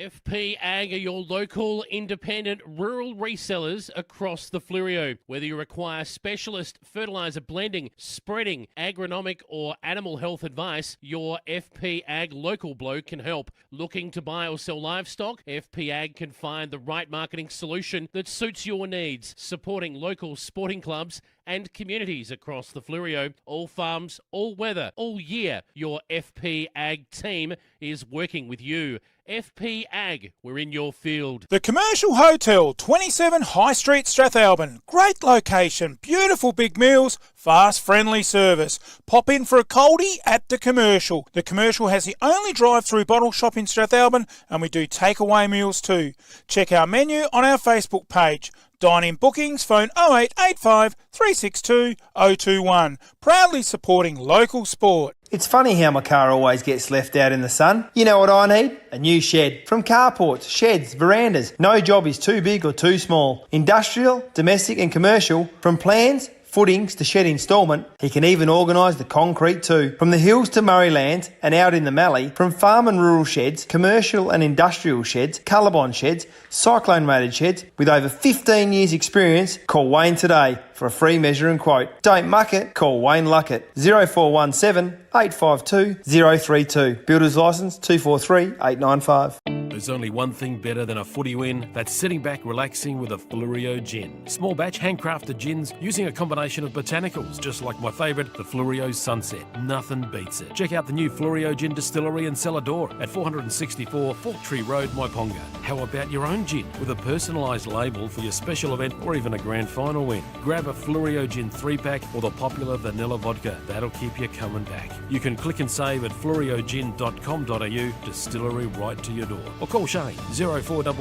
FP Ag are your local, independent, rural resellers across the Fleurieu. Whether you require specialist fertiliser blending, spreading, agronomic or animal health advice, your FP Ag local bloke can help. Looking to buy or sell livestock? FP Ag can find the right marketing solution that suits your needs, supporting local sporting clubs and communities across the Fleurieu. All farms, all weather, all year. Your FP Ag team is working with you. FP Ag, we're in your field. The Commercial Hotel, 27 High Street, Strathalbyn. Great location, beautiful big meals, fast, friendly service. Pop in for a coldie at the Commercial. The Commercial has the only drive-through bottle shop in Strathalbyn, and we do takeaway meals too. Check our menu on our Facebook page. Dine-in bookings, phone 0885 362 021. Proudly supporting local sport. It's funny how my car always gets left out in the sun. You know what I need? A new shed. From carports, sheds, verandas. No job is too big or too small. Industrial, domestic and commercial. From plans, footings to shed instalment, he can even organise the concrete too. From the hills to Murraylands and out in the Mallee, from farm and rural sheds, commercial and industrial sheds, Colorbond sheds, cyclone rated sheds, with over 15 years experience, call Wayne today for a free measure and quote. Don't muck it, call Wayne Luckett. 0417 852 032. Builder's licence 243 895. There's only one thing better than a footy win. That's sitting back relaxing with a Fleurieu gin. Small batch handcrafted gins using a combination of botanicals, just like my favourite, the Fleurieu Sunset. Nothing beats it. Check out the new Fleurieu Gin Distillery and Cellar Door at 464 Fork Tree Road, Myponga. How about your own gin with a personalised label for your special event or even a grand final win? Grab a Fleurieu Gin 3-pack or the popular vanilla vodka. That'll keep you coming back. You can click and save at fleuriogin.com.au, distillery right to your door. Or call Shane 0400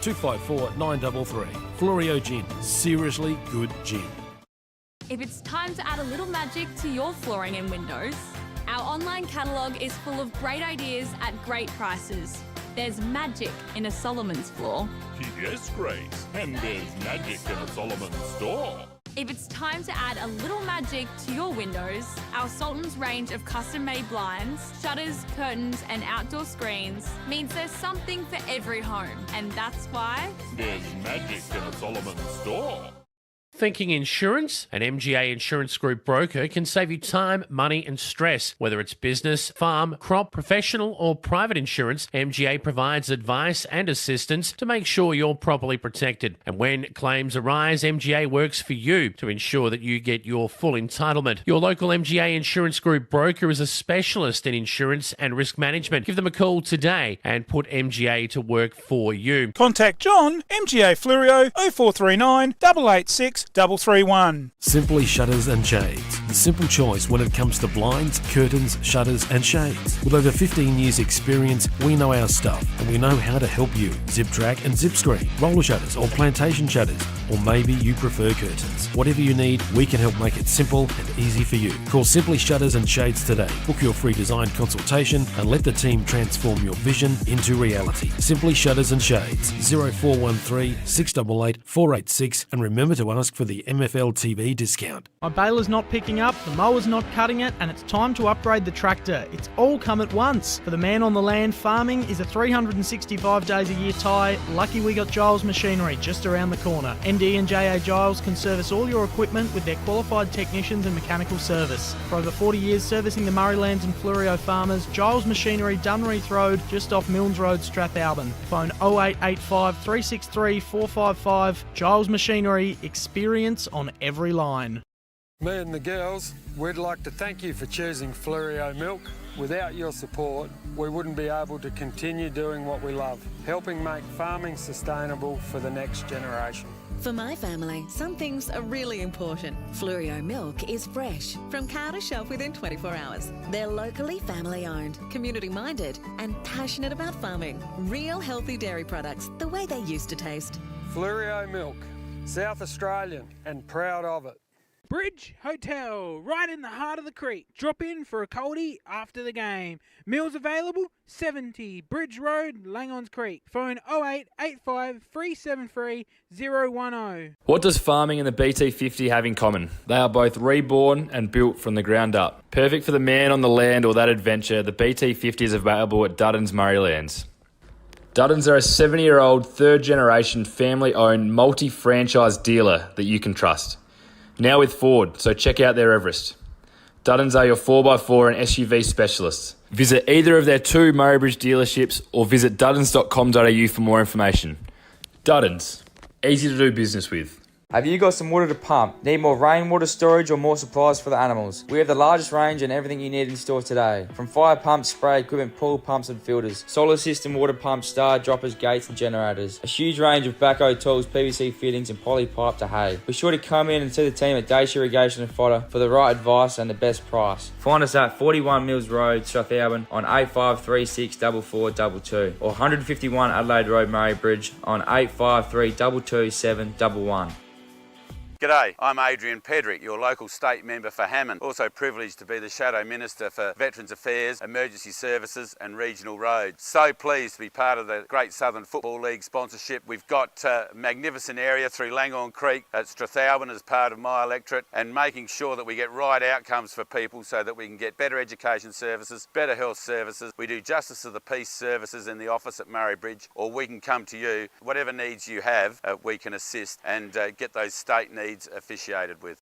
254 933. Fleurieu Gin, seriously good gin. If it's time to add a little magic to your flooring and windows, our online catalogue is full of great ideas at great prices. There's magic in a Solomon's floor. Yes, Grace, and there's magic in a Solomon's store. If it's time to add a little magic to your windows, our Sultan's range of custom-made blinds, shutters, curtains and outdoor screens means there's something for every home. And that's why there's magic in a Solomon's store. Thinking insurance? An MGA Insurance Group broker can save you time, money and stress. Whether it's business, farm, crop, professional or private insurance, MGA provides advice and assistance to make sure you're properly protected. And when claims arise, MGA works for you to ensure that you get your full entitlement. Your local MGA Insurance Group broker is a specialist in insurance and risk management. Give them a call today and put MGA to work for you. Contact John, MGA Fleurieu, 0439 886 331. Simply Shutters and Shades. The simple choice when it comes to blinds, curtains, shutters and shades. With over 15 years experience, we know our stuff and we know how to help you. Zip track and zip screen, roller shutters or plantation shutters, or maybe you prefer curtains. Whatever you need, we can help make it simple and easy for you. Call Simply Shutters and Shades today. Book your free design consultation and let the team transform your vision into reality. Simply Shutters and Shades. 0413 688 486, and remember to ask for the MFLTV discount. My baler's not picking up, the mower's not cutting it, and it's time to upgrade the tractor. It's all come at once. For the man on the land, farming is a 365 days a year tie. Lucky we got Giles Machinery just around the corner. MD and JA Giles can service all your equipment with their qualified technicians and mechanical service. For over 40 years servicing the Murraylands and Fleurieu farmers, Giles Machinery, Dunreath Road, just off Milnes Road, Strathalbyn. Phone 0885 363 455. Giles Machinery, experience on every line. Me and the girls, we'd like to thank you for choosing Fleurieu Milk. Without your support, we wouldn't be able to continue doing what we love, helping make farming sustainable for the next generation. For my family, some things are really important. Fleurieu Milk is fresh, from car to shelf within 24 hours. They're locally family owned, community minded and passionate about farming. Real healthy dairy products, the way they used to taste. Fleurieu Milk, South Australian and proud of it. Bridge Hotel, right in the heart of the creek. Drop in for a coldie after the game. Meals available, 70 Bridge Road, Langons Creek. Phone 0885 373 010. What does farming and the BT50 have in common? They are both reborn and built from the ground up. Perfect for the man on the land or that adventure, the BT50 is available at Dutton's Murraylands. Duddons are a 70-year-old, third-generation, family-owned, multi-franchise dealer that you can trust. Now with Ford, so check out their Everest. Duddons are your 4x4 and SUV specialists. Visit either of their 2 Murray Bridge dealerships or visit duddons.com.au for more information. Duddons, easy to do business with. Have you got some water to pump? Need more rainwater storage or more supplies for the animals? We have the largest range and everything you need in store today. From fire pumps, spray equipment, pool pumps and filters, solar system, water pumps, star droppers, gates and generators. A huge range of backhoe tools, PVC fittings and poly pipe to hay. Be sure to come in and see the team at Dacia Irrigation and Fodder for the right advice and the best price. Find us at 41 Mills Road, Strathalbyn on 8536 4422 or 151 Adelaide Road, Murray Bridge on 853 22711. G'day, I'm Adrian Pedrick, your local state member for Hammond. Also privileged to be the Shadow Minister for Veterans Affairs, Emergency Services and Regional Roads. So pleased to be part of the Great Southern Football League sponsorship. We've got a magnificent area through Langhorne Creek at Strathalbyn as part of my electorate, and making sure that we get right outcomes for people so that we can get better education services, better health services. We do Justice of the Peace services in the office at Murray Bridge, or we can come to you. Whatever needs you have, we can assist and get those state needs officiated with.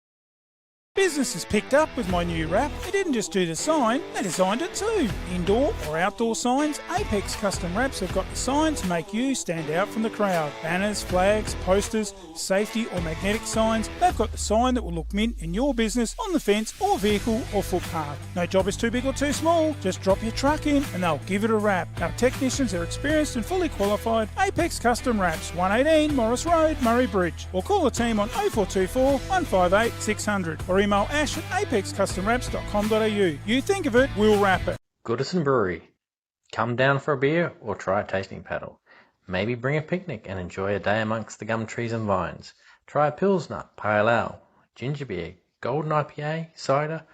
Business has picked up with my new wrap. They didn't just do the sign, they designed it too. Indoor or outdoor signs, Apex Custom Wraps have got the sign to make you stand out from the crowd. Banners, flags, posters, safety or magnetic signs, they've got the sign that will look mint in your business, on the fence or vehicle or footpath. No job is too big or too small, just drop your truck in and they'll give it a wrap. Our technicians are experienced and fully qualified. Apex Custom Wraps, 118 Morris Road, Murray Bridge. Or call the team on 0424 158 600 or email ash at apexcustomwraps.com.au. You think of it, we'll wrap it. Goodison Brewery. Come down for a beer or try a tasting paddle. Maybe bring a picnic and enjoy a day amongst the gum trees and vines. Try a Pilsner, Pale Ale, Ginger Beer, Golden IPA, cider,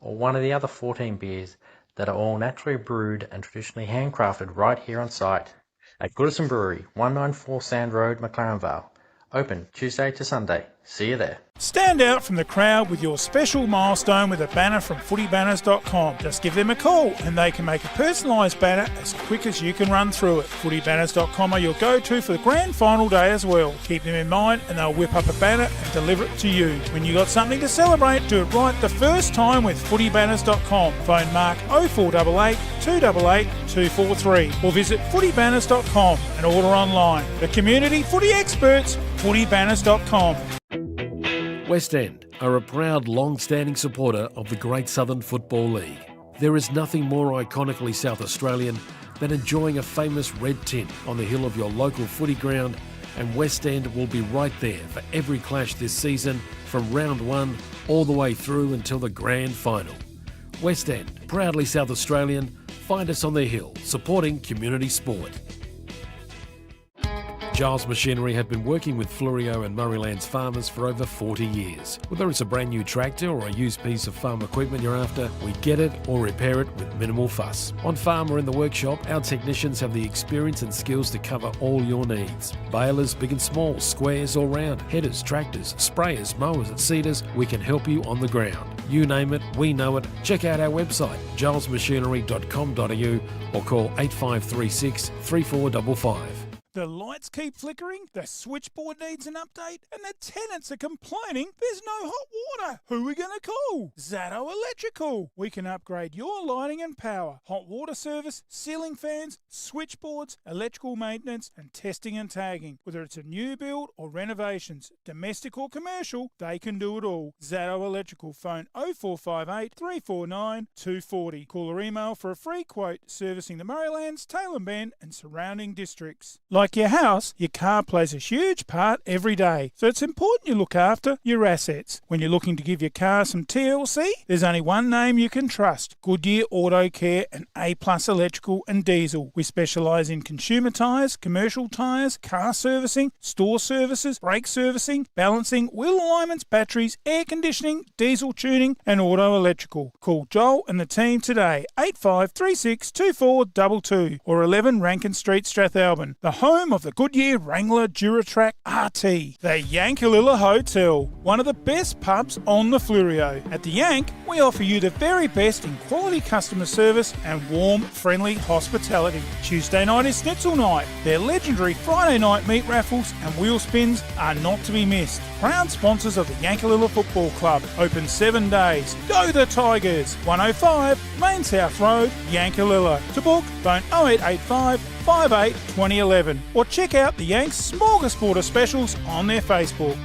or one of the other 14 beers that are all naturally brewed and traditionally handcrafted right here on site at Goodison Brewery, 194 Sand Road, McLaren Vale. Open Tuesday to Sunday. See you there. Stand out from the crowd with your special milestone with a banner from footybanners.com. Just give them a call and they can make a personalised banner as quick as you can run through it. Footybanners.com are your go-to for the grand final day as well. Keep them in mind and they'll whip up a banner and deliver it to you. When you got something to celebrate, do it right the first time with footybanners.com. Phone Mark 0488 288 243 or visit footybanners.com and order online. The community footy experts, footybanners.com. West End are a proud, long-standing supporter of the Great Southern Football League. There is nothing more iconically South Australian than enjoying a famous red tint on the hill of your local footy ground, and West End will be right there for every clash this season, from round 1 all the way through until the grand final. West End, proudly South Australian, find us on the hill, supporting community sport. Giles Machinery have been working with Flurio and Murraylands farmers for over 40 years. Whether it's a brand new tractor or a used piece of farm equipment you're after, we get it or repair it with minimal fuss. On farm or in the workshop, our technicians have the experience and skills to cover all your needs. Balers, big and small, squares or round, headers, tractors, sprayers, mowers and seeders, we can help you on the ground. You name it, we know it. Check out our website, gilesmachinery.com.au or call 8536 3455. The lights keep flickering, the switchboard needs an update, and the tenants are complaining there's no hot water. Who are we going to call? Zato Electrical. We can upgrade your lighting and power, hot water service, ceiling fans, switchboards, electrical maintenance, and testing and tagging. Whether it's a new build or renovations, domestic or commercial, they can do it all. Zato Electrical. Phone 0458 349 240. Call or email for a free quote servicing the Murraylands, Tailem Bend, and surrounding districts. Like your house, your car plays a huge part every day, so it's important you look after your assets. When you're looking to give your car some TLC, there's only one name you can trust: Goodyear Auto Care and A+ Electrical and Diesel. We specialise in consumer tyres, commercial tyres, car servicing, store services, brake servicing, balancing, wheel alignments, batteries, air conditioning, diesel tuning and auto electrical. Call Joel and the team today, 8536 2422 or 11 Rankin Street, Strathalbyn. The home home of the Goodyear Wrangler Duratrack RT, the Yankalilla Hotel, one of the best pubs on the Flurio. At the Yank, we offer you the very best in quality customer service and warm, friendly hospitality. Tuesday night is Schnitzel night. Their legendary Friday night meat raffles and wheel spins are not to be missed. Proud sponsors of the Yankalilla Football Club. Open 7 days. Go the Tigers! 105 Main South Road, Yankalilla. To book, phone 0885 58 2011 or check out the Yanks Smorgasbord of specials on their Facebook.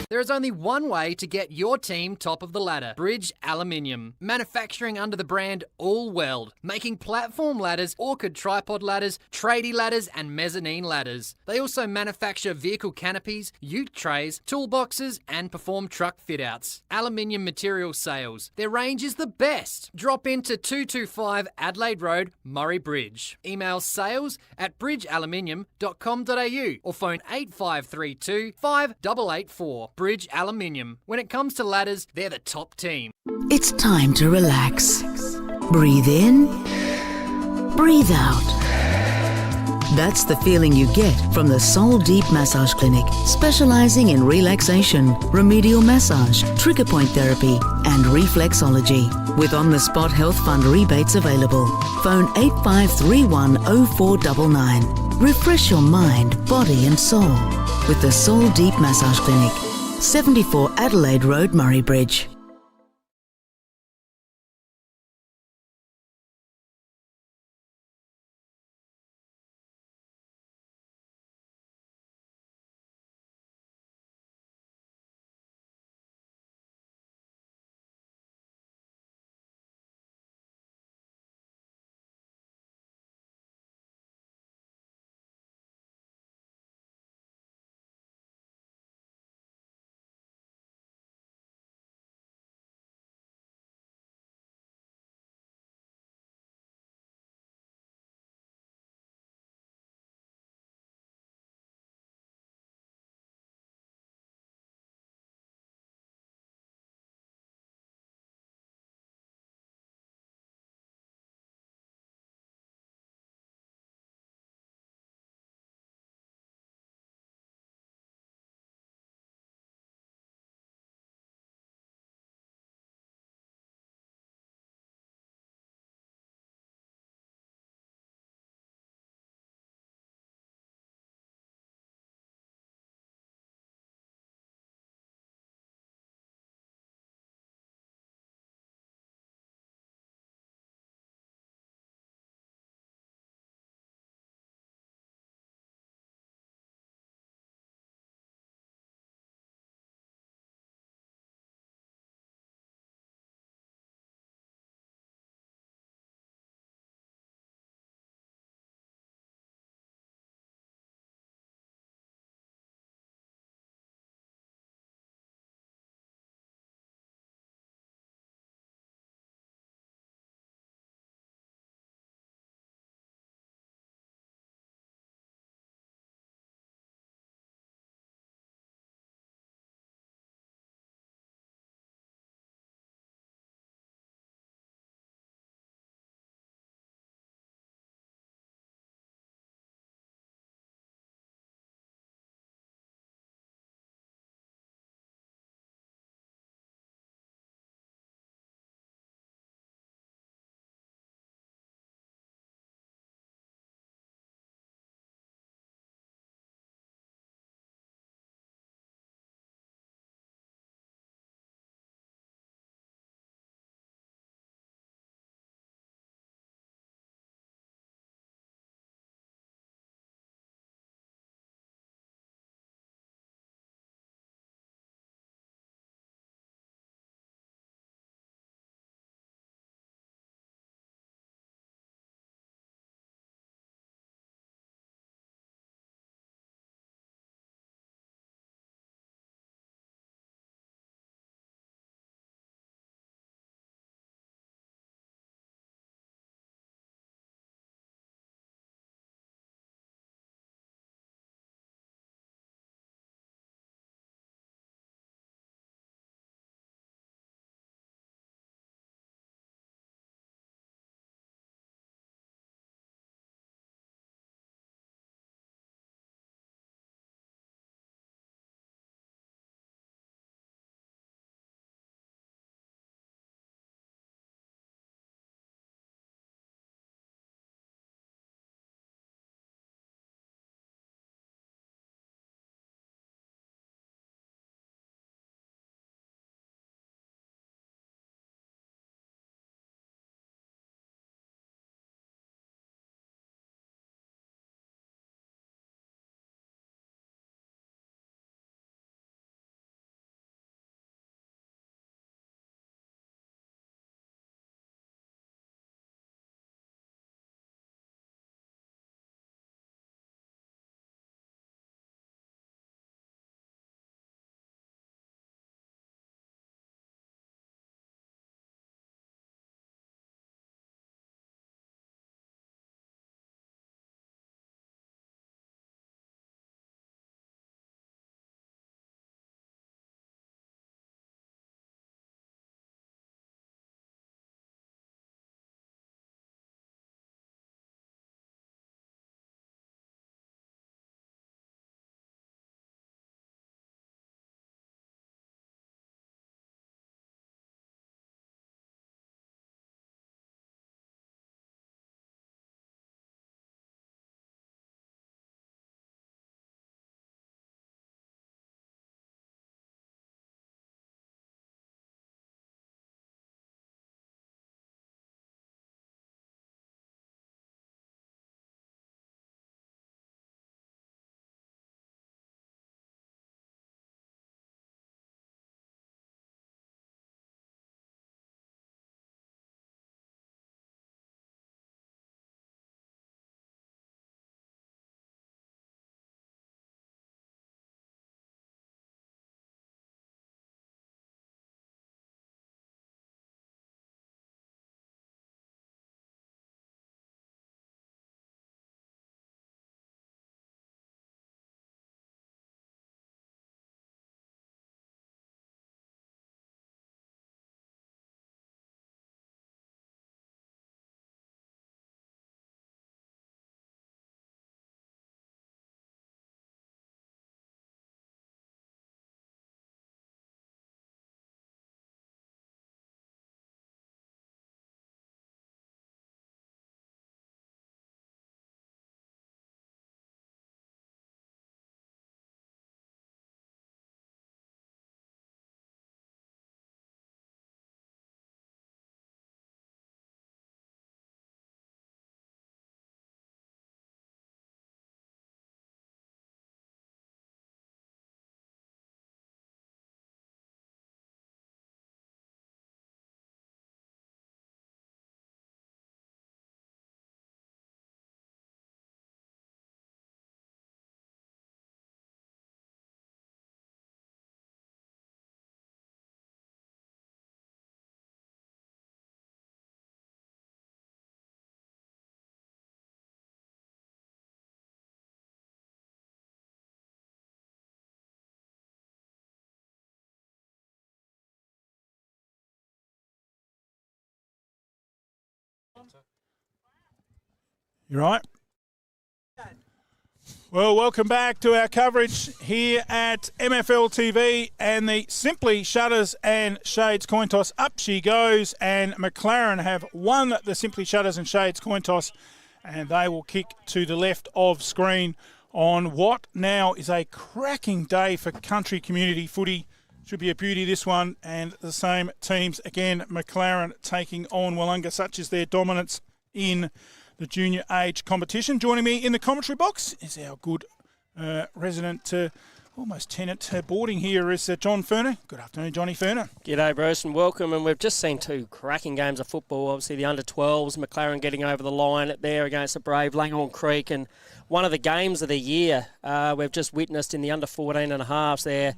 There is only one way to get your team top of the ladder. Bridge Aluminium. Manufacturing under the brand All Weld. Making platform ladders, orchid tripod ladders, tradie ladders and mezzanine ladders. They also manufacture vehicle canopies, ute trays, toolboxes and perform truck fit-outs. Aluminium material sales. Their range is the best. Drop into 225 Adelaide Road, Murray Bridge. Email sales@bridgealuminium.com.au or phone 8532 5884. Bridge Aluminium. When it comes to ladders, they're the top team. It's time to relax. Breathe in, breathe out. That's the feeling you get from the Soul Deep Massage Clinic, specialising in relaxation, remedial massage, trigger point therapy and reflexology. With on-the-spot health fund rebates available. Phone 8531 0499. Refresh your mind, body and soul with the Soul Deep Massage Clinic. 74 Adelaide Road, Murray Bridge. You right? Well, welcome back to our coverage here at MFLTV and the Simply Shutters and Shades coin toss. Up she goes, and McLaren have won the Simply Shutters and Shades coin toss, and they will kick to the left of screen on what now is a cracking day for country community footy. Should be a beauty, this one, and the same teams again. McLaren taking on Willunga, such as their dominance in the junior age competition. Joining me in the commentary box is our good resident, almost tenant boarding here is John Ferner. Good afternoon, Johnny Ferner. G'day, Bruce, and welcome. And we've just seen two cracking games of football. Obviously, the under-12s, McLaren getting over the line there against the brave Langhorne Creek, and one of the games of the year we've just witnessed in the under-14 and a halves there.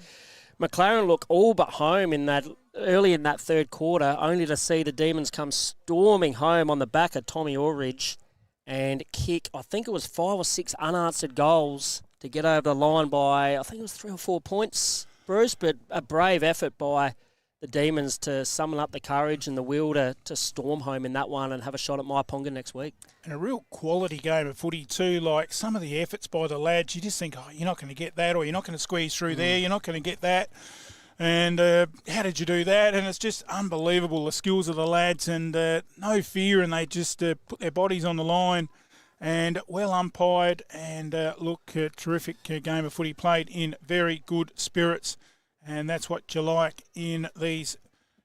McLaren look all but home in that early in that third quarter, only to see the Demons come storming home on the back of Tommy Orridge and kick, I think it was 5 or 6 unanswered goals to get over the line by, I think it was 3 or 4 points, Bruce, but a brave effort by the Demons to summon up the courage and the will to storm home in that one and have a shot at Maiponga next week. And a real quality game of footy too, like some of the efforts by the lads, you just think, oh, you're not going to get that, or you're not going to squeeze through there, you're not going to get that. And how did you do that? And it's just unbelievable, the skills of the lads, and no fear, and they just put their bodies on the line, and well umpired, and terrific game of footy played in very good spirits, and that's what you like in these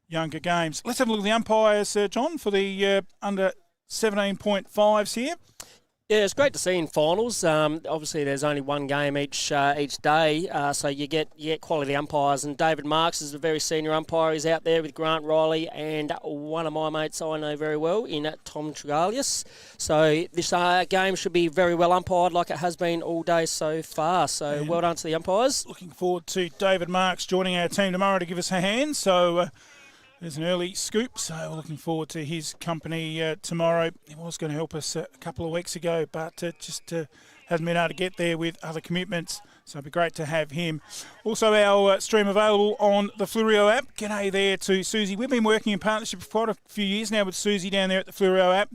younger games. Let's have a look at the umpires, John, for the under 17.5s here. Yeah, it's great to see in finals. Obviously, there's only one game each day, so you get quality umpires. And David Marks is a very senior umpire. He's out there with Grant Riley and one of my mates I know very well in Tom Tregalius. So this game should be very well umpired, like it has been all day so far. So and well done to the umpires. Looking forward to David Marks joining our team tomorrow to give us a hand. So there's an early scoop, so we're looking forward to his company tomorrow. He was going to help us a couple of weeks ago, but just hasn't been able to get there with other commitments, so it'd be great to have him. Also, our stream available on the Flurio app. G'day there to Susie. We've been working in partnership for quite a few years now with Susie down there at the Flurio app,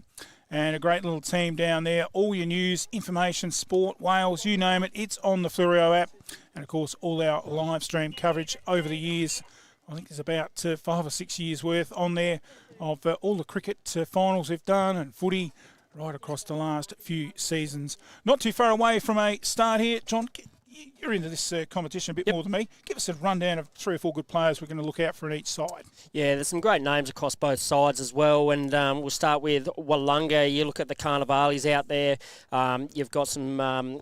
and a great little team down there. All your news, information, sport, Wales, you name it, it's on the Flurio app. And, of course, all our live stream coverage over the years. I think there's about 5 or 6 years worth on there of all the cricket finals we've done and footy right across the last few seasons. Not too far away from a start here. John, you're into this competition a bit more than me. Give us a rundown of 3 or 4 good players we're going to look out for on each side. Yeah, there's some great names across both sides as well. And we'll start with Willunga. You look at the Carnivales out there. You've got some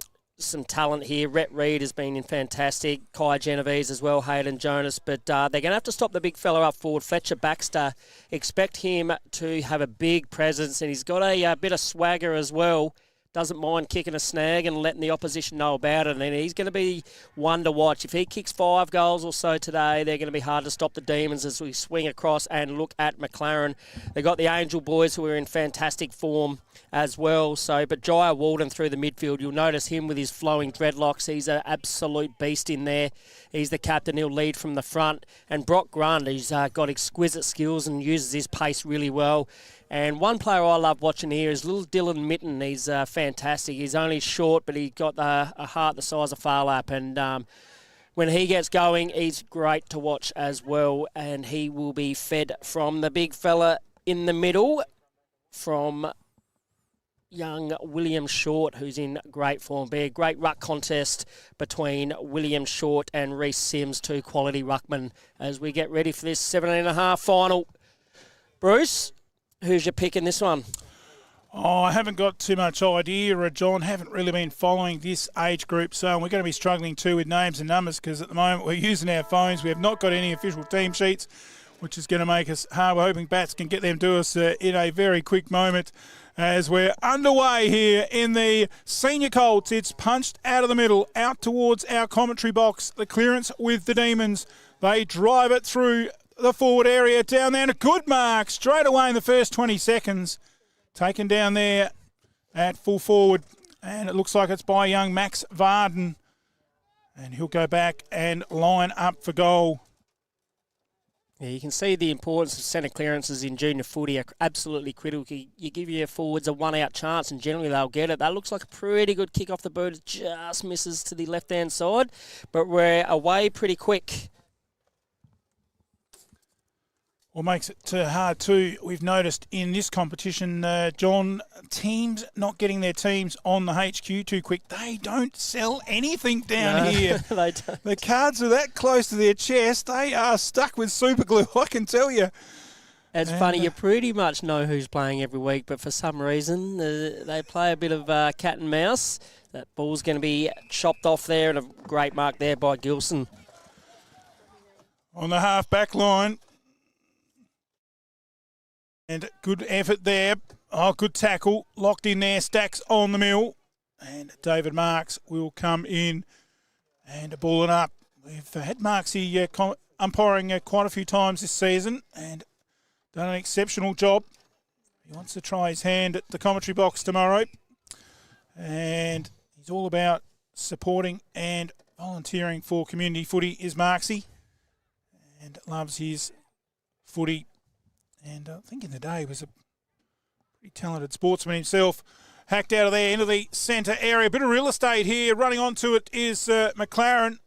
talent here. Rhett Reed has been fantastic. Kai Genovese as well, Hayden Jonas. But they're going to have to stop the big fella up forward. Fletcher Baxter, expect him to have a big presence, and he's got a bit of swagger as well. Doesn't mind kicking a snag and letting the opposition know about it. And he's going to be one to watch. If he kicks 5 goals or so today, they're going to be hard to stop the Demons as we swing across and look at McLaren. They've got the Angel boys who are in fantastic form as well. But Jaya Walden through the midfield, you'll notice him with his flowing dreadlocks. He's an absolute beast in there. He's the captain. He'll lead from the front. And Brock Grund, he's got exquisite skills and uses his pace really well. And one player I love watching here is little Dylan Mitten. He's fantastic. He's only short, but he's got a heart the size of Farlap. And when he gets going, he's great to watch as well. And he will be fed from the big fella in the middle, from young William Short, who's in great form. Be a great ruck contest between William Short and Reece Sims, 2 quality ruckmen, as we get ready for this 17.5 final. Bruce, who's your pick in this one? Oh, I haven't got too much idea, John. Haven't really been following this age group, so we're going to be struggling too with names and numbers because at the moment we're using our phones. We have not got any official team sheets, which is going to make us hard. We're hoping Bats can get them to us in a very quick moment as we're underway here in the Senior Colts. It's punched out of the middle, out towards our commentary box. The clearance with the Demons. They drive it through the forward area, down there, and a good mark straight away in the first 20 seconds. Taken down there at full forward, and it looks like it's by young Max Varden. And he'll go back and line up for goal. Yeah, you can see the importance of centre clearances in junior footy are absolutely critical. You give your forwards a one-out chance and generally they'll get it. That looks like a pretty good kick off the boot. It just misses to the left-hand side, but we're away pretty quick. What makes it hard too, we've noticed in this competition, John, teams not getting their teams on the HQ too quick. They don't sell anything down here. They don't. The cards are that close to their chest. They are stuck with super glue, I can tell you. It's funny, you pretty much know who's playing every week, but for some reason they play a bit of cat and mouse. That ball's going to be chopped off there, and a great mark there by Gilson. On the half-back line. And good effort there. Oh, good tackle. Locked in there. Stacks on the mill. And David Marks will come in and ball it up. We've had Marksy umpiring quite a few times this season and done an exceptional job. He wants to try his hand at the commentary box tomorrow. And he's all about supporting and volunteering for community footy is Marksy. And loves his footy. And I think in the day was a pretty talented sportsman himself. Hacked out of there into the centre area. Bit of real estate here. Running onto it is McLaren.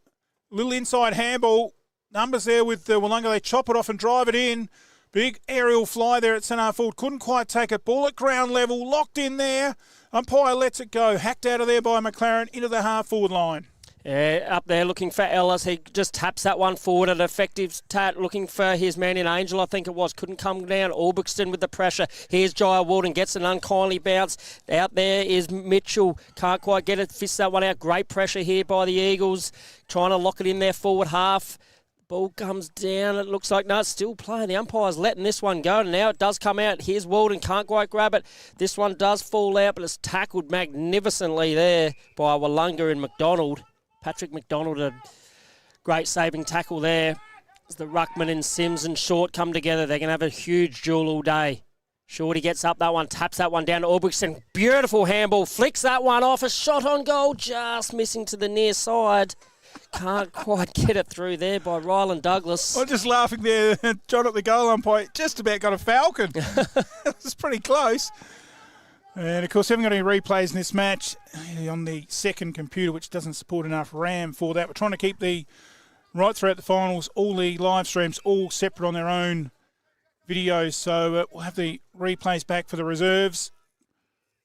Little inside handball. Numbers there with Willunga. They chop it off and drive it in. Big aerial fly there at centre forward. Couldn't quite take it. Ball at ground level. Locked in there. Umpire lets it go. Hacked out of there by McLaren into the half forward line. Yeah, up there looking for Ellis. He just taps that one forward. An effective tat looking for his man in Angel, I think it was. Couldn't come down. Albrechtson with the pressure. Here's Jai Walden. Gets an unkindly bounce. Out there is Mitchell. Can't quite get it. Fists that one out. Great pressure here by the Eagles. Trying to lock it in their forward half. Ball comes down. It looks like, no, it's still playing. The umpire's letting this one go. And now it does come out. Here's Walden. Can't quite grab it. This one does fall out, but it's tackled magnificently there by Willunga and McDonald. Patrick McDonald, a great saving tackle there. As the ruckman and Sims and Short come together, they're going to have a huge duel all day. Shorty gets up that one, taps that one down to Albrechtson. Beautiful handball, flicks that one off. A shot on goal, just missing to the near side. Can't quite get it through there by Ryland Douglas. I'm just laughing there. John at the goal umpire just about got a falcon. It was pretty close. And, of course, haven't got any replays in this match on the second computer, which doesn't support enough RAM for that. We're trying to keep right throughout the finals, all the live streams all separate on their own videos. So we'll have the replays back for the reserves.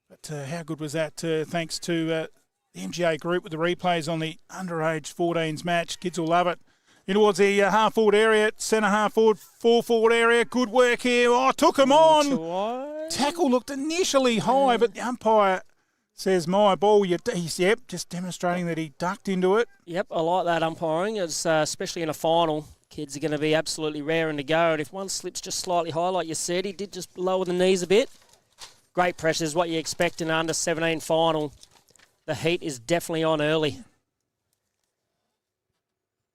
But how good was that? Thanks to the MGA group with the replays on the underage 14s match. Kids will love it. In towards the half-forward area, centre half-forward, full-forward area. Good work here. Oh, took him on. Tackle looked initially high, but the umpire says, my ball. He's just demonstrating that he ducked into it. Yep, I like that umpiring. It's, especially in a final. Kids are going to be absolutely raring to go. And if one slips just slightly high, like you said, he did just lower the knees a bit. Great pressure is what you expect in an under-17 final. The heat is definitely on early.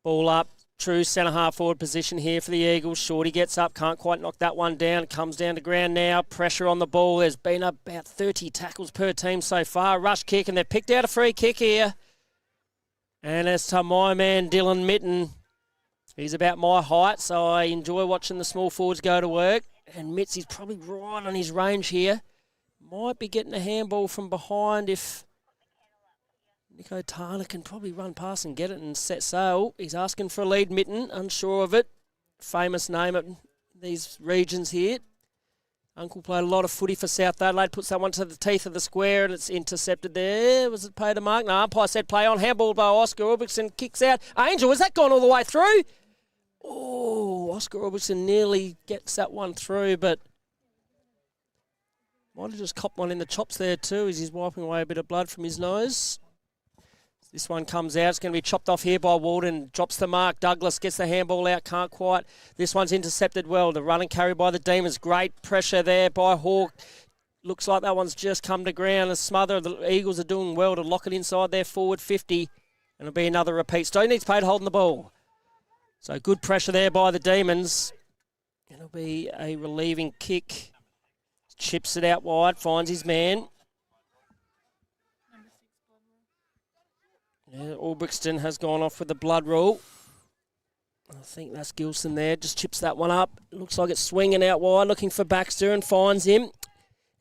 Ball up. True centre half forward position here for the Eagles. Shorty gets up, can't quite knock that one down. Comes down to ground now. Pressure on the ball. There's been about 30 tackles per team so far. Rush kick, and they've picked out a free kick here. And it's to my man Dylan Mitten. He's about my height, so I enjoy watching the small forwards go to work. And Mitts is probably right on his range here. Might be getting a handball from behind if Nico Tana can probably run past and get it and set sail. He's asking for a lead, Mitten, unsure of it. Famous name at these regions here. Uncle played a lot of footy for South Adelaide, puts that one to the teeth of the square and it's intercepted there. Was it paid a mark? No, umpire said play on. Handball by Oscar Albrechtson, kicks out. Angel, has that gone all the way through? Oh, Oscar Albrechtson nearly gets that one through, but might have just copped one in the chops there too as he's wiping away a bit of blood from his nose. This one comes out. It's going to be chopped off here by Walden. Drops the mark. Douglas gets the handball out. Can't quite. This one's intercepted well. The run and carry by the Demons. Great pressure there by Hawk. Looks like that one's just come to ground. A smother. The Eagles are doing well to lock it inside their forward 50. And it'll be another repeat. Stone needs paid holding the ball. So good pressure there by the Demons. It'll be a relieving kick. Chips it out wide. Finds his man. Yeah, Albrechtson has gone off with the blood rule. I think that's Gilson there. Just chips that one up. Looks like it's swinging out wide, looking for Baxter and finds him.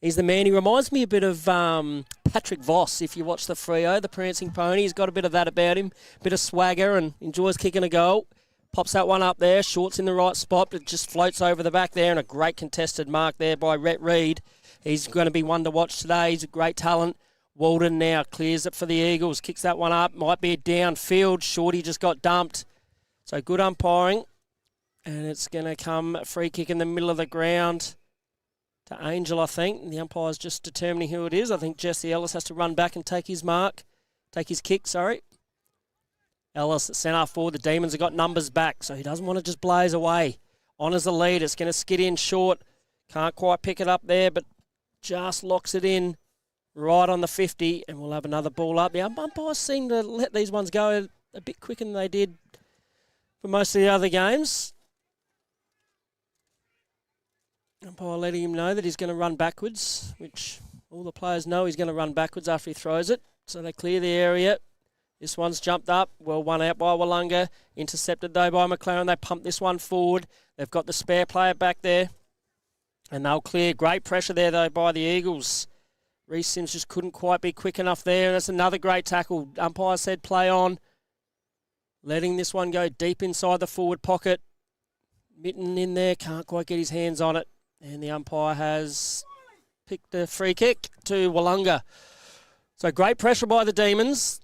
He's the man. He reminds me a bit of Patrick Voss, if you watch the Freo, the prancing pony. He's got a bit of that about him, bit of swagger and enjoys kicking a goal. Pops that one up there. Short's in the right spot, but just floats over the back there, and a great contested mark there by Rhett Reid. He's going to be one to watch today. He's a great talent. Walden now clears it for the Eagles. Kicks that one up. Might be a downfield. Shorty just got dumped. So good umpiring. And it's going to come a free kick in the middle of the ground to Angel, I think. The umpire's just determining who it is. I think Jesse Ellis has to run back and take his kick, sorry. Ellis at centre forward. The Demons have got numbers back, so he doesn't want to just blaze away. Honours the lead. It's going to skid in short. Can't quite pick it up there, but just locks it in right on the 50, and we'll have another ball up. The umpires seem to let these ones go a bit quicker than they did for most of the other games. Umpire letting him know that he's going to run backwards, which all the players know he's going to run backwards after he throws it. So they clear the area. This one's jumped up. Well, one out by Willunga. Intercepted, though, by McLaren. They pump this one forward. They've got the spare player back there. And they'll clear. Great pressure there, though, by the Eagles. Reece Sims just couldn't quite be quick enough there. And that's another great tackle. Umpire said play on. Letting this one go deep inside the forward pocket. Mitten in there. Can't quite get his hands on it. And the umpire has picked a free kick to Willunga. So great pressure by the Demons.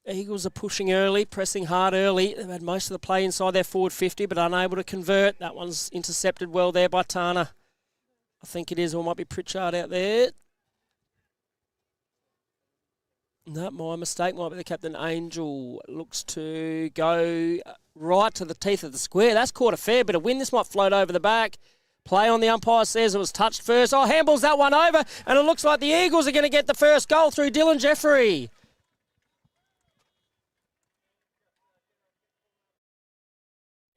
Eagles are pushing early, pressing hard early. They've had most of the play inside their forward 50, but unable to convert. That one's intercepted well there by Tana. I think it is, or it might be Pritchard out there. No, my mistake. Might be the captain. Angel looks to go right to the teeth of the square. That's caught a fair bit of wind. This might float over the back. Play on, the umpire says it was touched first. Oh, handballs that one over, and it looks like the Eagles are going to get the first goal through Dylan Jeffrey.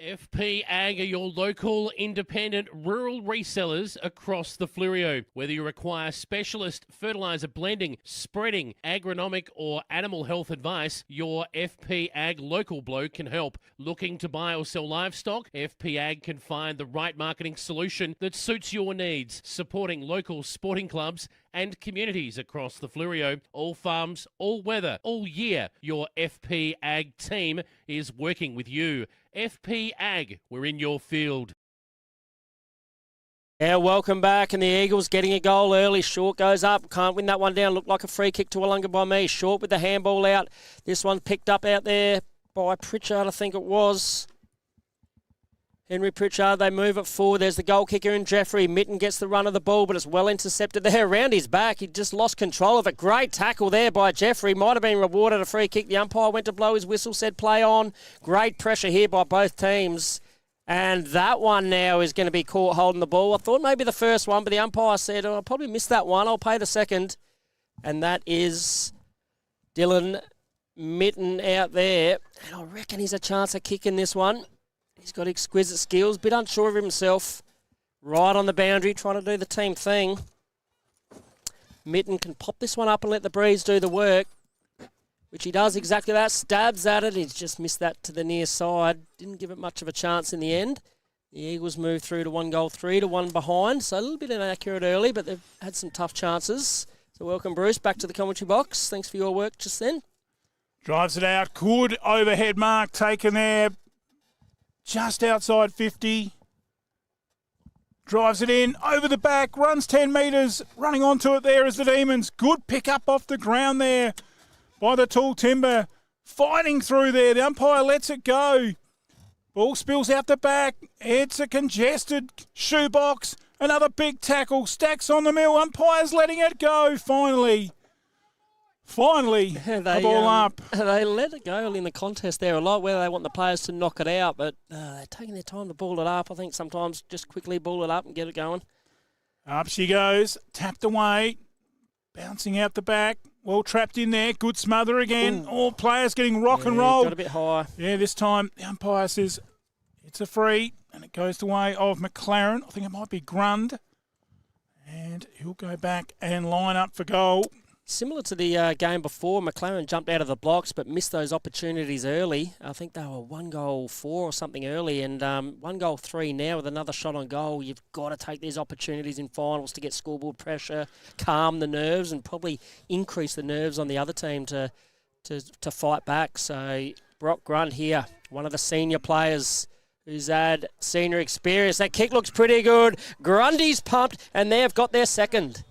FP Ag are your local, independent, rural resellers across the Fleurieu. Whether you require specialist fertiliser blending, spreading, agronomic or animal health advice, your FP Ag local bloke can help. Looking to buy or sell livestock? FP Ag can find the right marketing solution that suits your needs, supporting local sporting clubs and communities across the Fleurieu. All farms, all weather, all year. Your FP Ag team is working with you. FP Ag, we're in your field. Yeah, welcome back, and the Eagles getting a goal early. Short goes up, can't win that one down. Looked like a free kick to Willunga by me. Short with the handball out. This one picked up out there by Pritchard, I think it was. Henry Pritchard, they move it forward. There's the goal kicker in Jeffrey. Mitten gets the run of the ball, but it's well intercepted there around his back. He just lost control of it. Great tackle there by Jeffrey. Might have been rewarded a free kick. The umpire went to blow his whistle, said play on. Great pressure here by both teams. And that one now is going to be caught holding the ball. I thought maybe the first one, but the umpire said, oh, I probably missed that one. I'll pay the second. And that is Dylan Mitten out there. And I reckon he's a chance of kicking this one. He's got exquisite skills, bit unsure of himself. Right on the boundary, trying to do the team thing. Mitten can pop this one up and let the breeze do the work, which he does exactly that. Stabs at it. He's just missed that to the near side. Didn't give it much of a chance in the end. The Eagles move through to 1-3 to 1 behind. So a little bit inaccurate early, but they've had some tough chances. So welcome, Bruce, back to the commentary box. Thanks for your work just then. Drives it out. Good overhead mark taken there. Just outside 50. Drives it in, over the back, runs 10 metres. Running onto it there is the Demons. Good pick up off the ground there by the tall timber. Fighting through there. The umpire lets it go. Ball spills out the back. It's a congested shoebox. Another big tackle. Stacks on the mill. Umpire's letting it go finally. The ball up. They let it go early in the contest there a lot, whether they want the players to knock it out, but they're taking their time to ball it up. I think sometimes just quickly ball it up and get it going. Up she goes, tapped away, bouncing out the back. Well trapped in there, good smother again. All players getting rock and roll. Got a bit high. Yeah, this time the umpire says it's a free, and it goes the way of McLaren. I think it might be Grund. And he'll go back and line up for goal. Similar to the game before, McLaren jumped out of the blocks but missed those opportunities early. I think they were 1-4 or something early, and 1-3 now with another shot on goal. You've got to take these opportunities in finals to get scoreboard pressure, calm the nerves, and probably increase the nerves on the other team to fight back. So Brock Grunt here, one of the senior players who's had senior experience. That kick looks pretty good. Grundy's pumped, and they've got their second.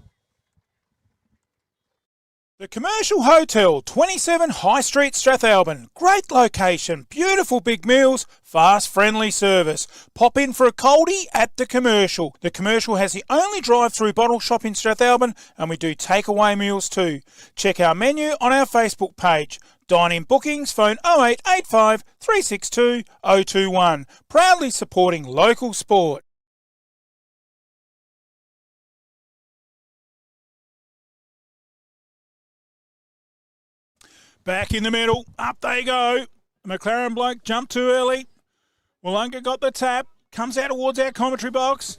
The Commercial Hotel, 27 High Street, Strathalbyn. Great location, beautiful big meals, fast, friendly service. Pop in for a coldie at the Commercial. The Commercial has the only drive-through bottle shop in Strathalbyn, and we do takeaway meals too. Check our menu on our Facebook page. Dine-in bookings, phone 0885 362 021. Proudly supporting local sport. Back in the middle, up they go. McLaren bloke jumped too early. Willunga got the tap, comes out towards our commentary box.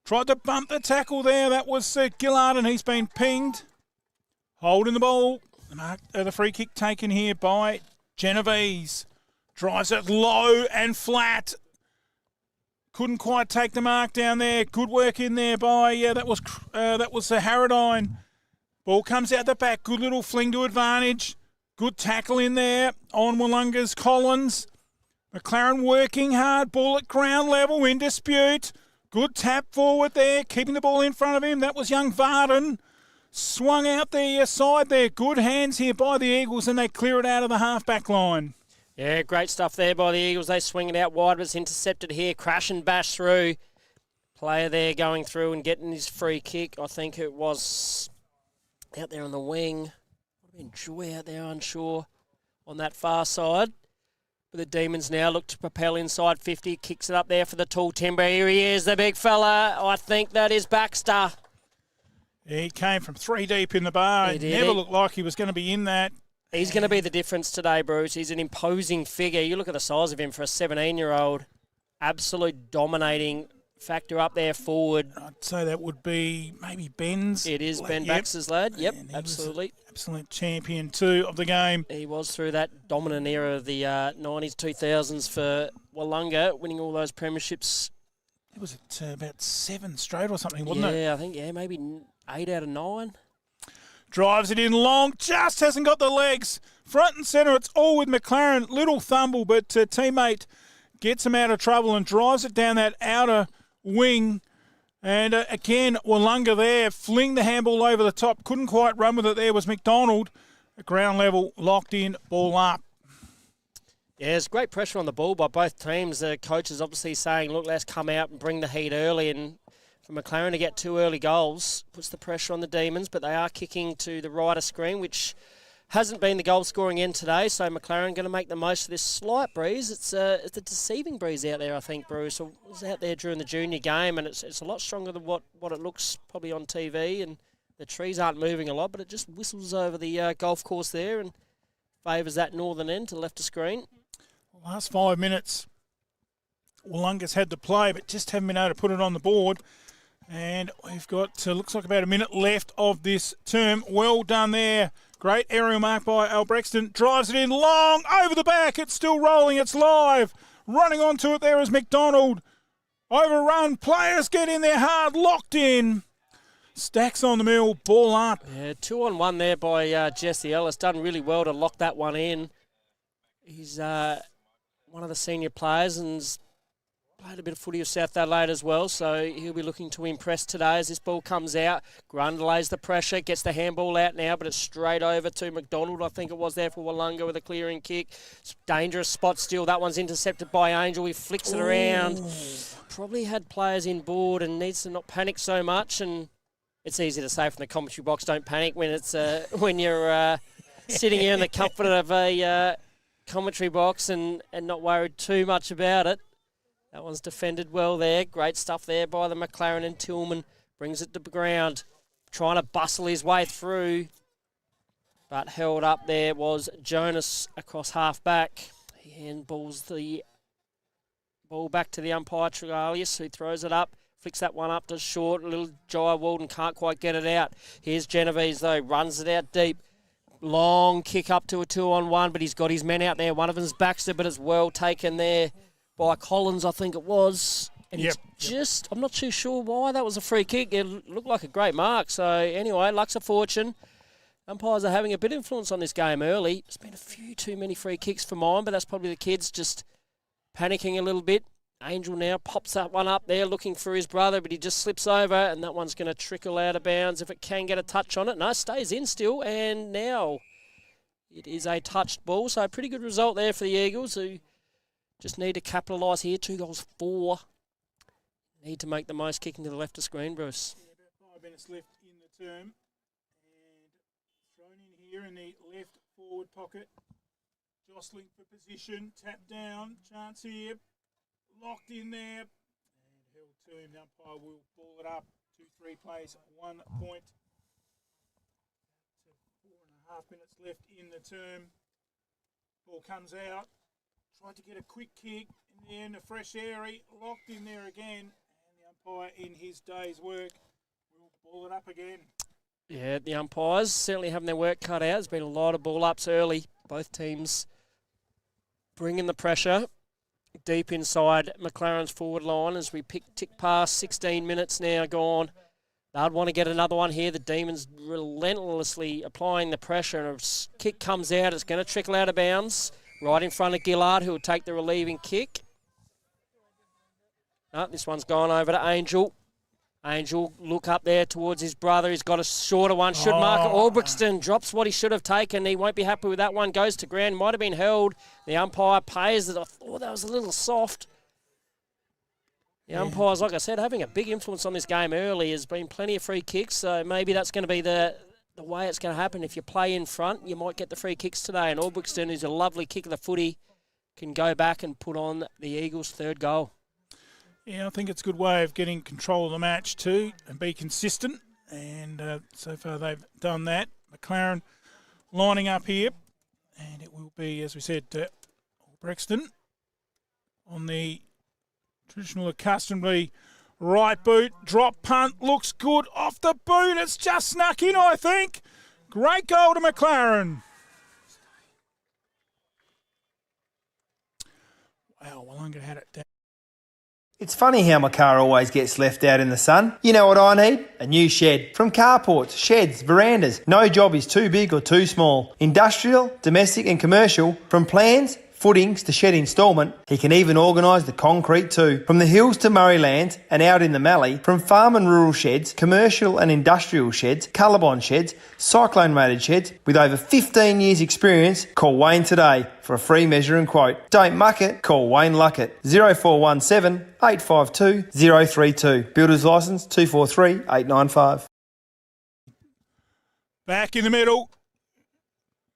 Tried to bump the tackle there. That was Gillard, and he's been pinged. Holding the ball. The free kick taken here by Genovese. Drives it low and flat. Couldn't quite take the mark down there. Good work in there by, that was Harradine. Ball comes out the back. Good little fling to advantage. Good tackle in there on Willunga's Collins. McLaren working hard. Ball at ground level in dispute. Good tap forward there. Keeping the ball in front of him. That was young Varden. Swung out the side there. Good hands here by the Eagles, and they clear it out of the half-back line. Yeah, great stuff there by the Eagles. They swing it out wide, but it's intercepted here. Crash and bash through. Player there going through and getting his free kick. I think it was out there on the wing. Joy out there, unsure, on that far side. But the Demons now look to propel inside 50. Kicks it up there for the tall timber. Here he is, the big fella. I think that is Baxter. He came from 3 deep in the bar. It never looked like he was going to be in that. He's going to be the difference today, Bruce. He's an imposing figure. You look at the size of him for a 17-year-old. Absolute dominating factor up there forward. I'd say that would be maybe Ben's. It is Ben Baxter's lad. Yep, absolutely. Absolute champion too of the game. He was through that dominant era of the 90s, 2000s for Willunga, winning all those premierships. It was about 7 straight or something, wasn't it? Yeah, I think, maybe 8 out of 9. Drives it in long, just hasn't got the legs. Front and centre, it's all with McLaren. Little fumble, but teammate gets him out of trouble and drives it down that outer wing. And again, Willunga there, fling the handball over the top. Couldn't quite run with it there was McDonald. At ground level, locked in, ball up. Yeah, there's great pressure on the ball by both teams. The coach is obviously saying, look, let's come out and bring the heat early. And for McLaren to get 2 early goals puts the pressure on the Demons, but they are kicking to the right of screen, which hasn't been the goal-scoring end today, so McLaren going to make the most of this slight breeze. It's a deceiving breeze out there, I think, Bruce. It was out there during the junior game, and it's a lot stronger than what it looks probably on TV, and the trees aren't moving a lot, but it just whistles over the golf course there and favours that northern end to the left of screen. Last 5 minutes, Willunga's had to play, but just haven't been able to put it on the board. And we've got, looks like about a minute left of this term. Well done there. Great aerial mark by Albrechtston. Drives it in long, over the back. It's still rolling. It's live. Running onto it there is McDonald. Overrun. Players get in there hard. Locked in. Stacks on the mill. Ball up. Yeah, 2-on-1 there by Jesse Ellis. Done really well to lock that one in. He's one of the senior players and played a bit of footy of South Adelaide as well, so he'll be looking to impress today as this ball comes out. Grund lays the pressure, gets the handball out now, but it's straight over to McDonald, I think it was there for Willunga with a clearing kick. It's dangerous spot still. That one's intercepted by Angel. He flicks it around. Probably had players in board and needs to not panic so much, and it's easy to say from the commentary box, don't panic when it's when you're sitting here in the comfort of a commentary box and not worried too much about it. That one's defended well there. Great stuff there by the McLaren, and Tillman brings it to the ground. Trying to bustle his way through. But held up there was Jonas across half-back. He handballs the ball back to the umpire, Tregalius, who throws it up Flicks that one up to short. Little Jai Walden can't quite get it out. Here's Genovese, though. Runs it out deep. Long kick up to a 2-on-1, but he's got his men out there. One of them's Baxter, but it's well taken there by Collins, I think it was. And I'm not too sure why that was a free kick. It looked like a great mark. So anyway, luck's a fortune. Umpires are having a bit of influence on this game early. There's been a few too many free kicks for mine, but that's probably the kids just panicking a little bit. Angel now pops that one up there looking for his brother, but he just slips over, and that one's going to trickle out of bounds if it can get a touch on it. No, stays in still, and now it is a touched ball. So a pretty good result there for the Eagles, who just need to capitalise here. 2 goals, 4. Need to make the most kicking to the left of screen, Bruce. Yeah, about 5 minutes left in the term. And thrown in here in the left forward pocket. Jostling for position. Tap down. Chance here. Locked in there. And held to him. The umpire will ball it up. 2-3 plays. 1 point. 4.5 minutes left in the term. Ball comes out. Tried to get a quick kick. In there in the fresh area. Locked in there again. Umpire in his day's work will ball it up again. Yeah, the umpires certainly having their work cut out. There's been a lot of ball ups early. Both teams bringing the pressure deep inside McLaren's forward line as we tick past 16 minutes now gone. They'd want to get another one here. The Demons relentlessly applying the pressure, and a kick comes out. It's going to trickle out of bounds right in front of Gillard, who will take the relieving kick. No, this one's gone over to Angel. Angel, look up there towards his brother. He's got a shorter one. Should mark it. Albrechtson drops what he should have taken. He won't be happy with that one. Goes to ground. Might have been held. The umpire pays it. I thought that was a little soft. The umpires, like I said, having a big influence on this game early. There's been plenty of free kicks, so maybe that's going to be the way it's going to happen. If you play in front, you might get the free kicks today. And Albrechtson, who's a lovely kick of the footy, can go back and put on the Eagles' 3rd goal. Yeah, I think it's a good way of getting control of the match too and be consistent. And so far they've done that. McLaren lining up here. And it will be, as we said, Brexton on the traditional accustomedly right boot. Drop punt. Looks good off the boot. It's just snuck in, I think. Great goal to McLaren. Wow, Willunga had it down. It's funny how my car always gets left out in the sun. You know what I need? A new shed. From carports, sheds, verandas. No job is too big or too small. Industrial, domestic and commercial. From plans, footings to shed instalment, he can even organise the concrete too. From the hills to Murrayland and out in the Mallee, from farm and rural sheds, commercial and industrial sheds, Colorbond sheds, cyclone rated sheds, with over 15 years experience, call Wayne today for a free measure and quote. Don't muck it, call Wayne Luckett. 0417 852 032. Builder's licence 243 895. Back in the middle.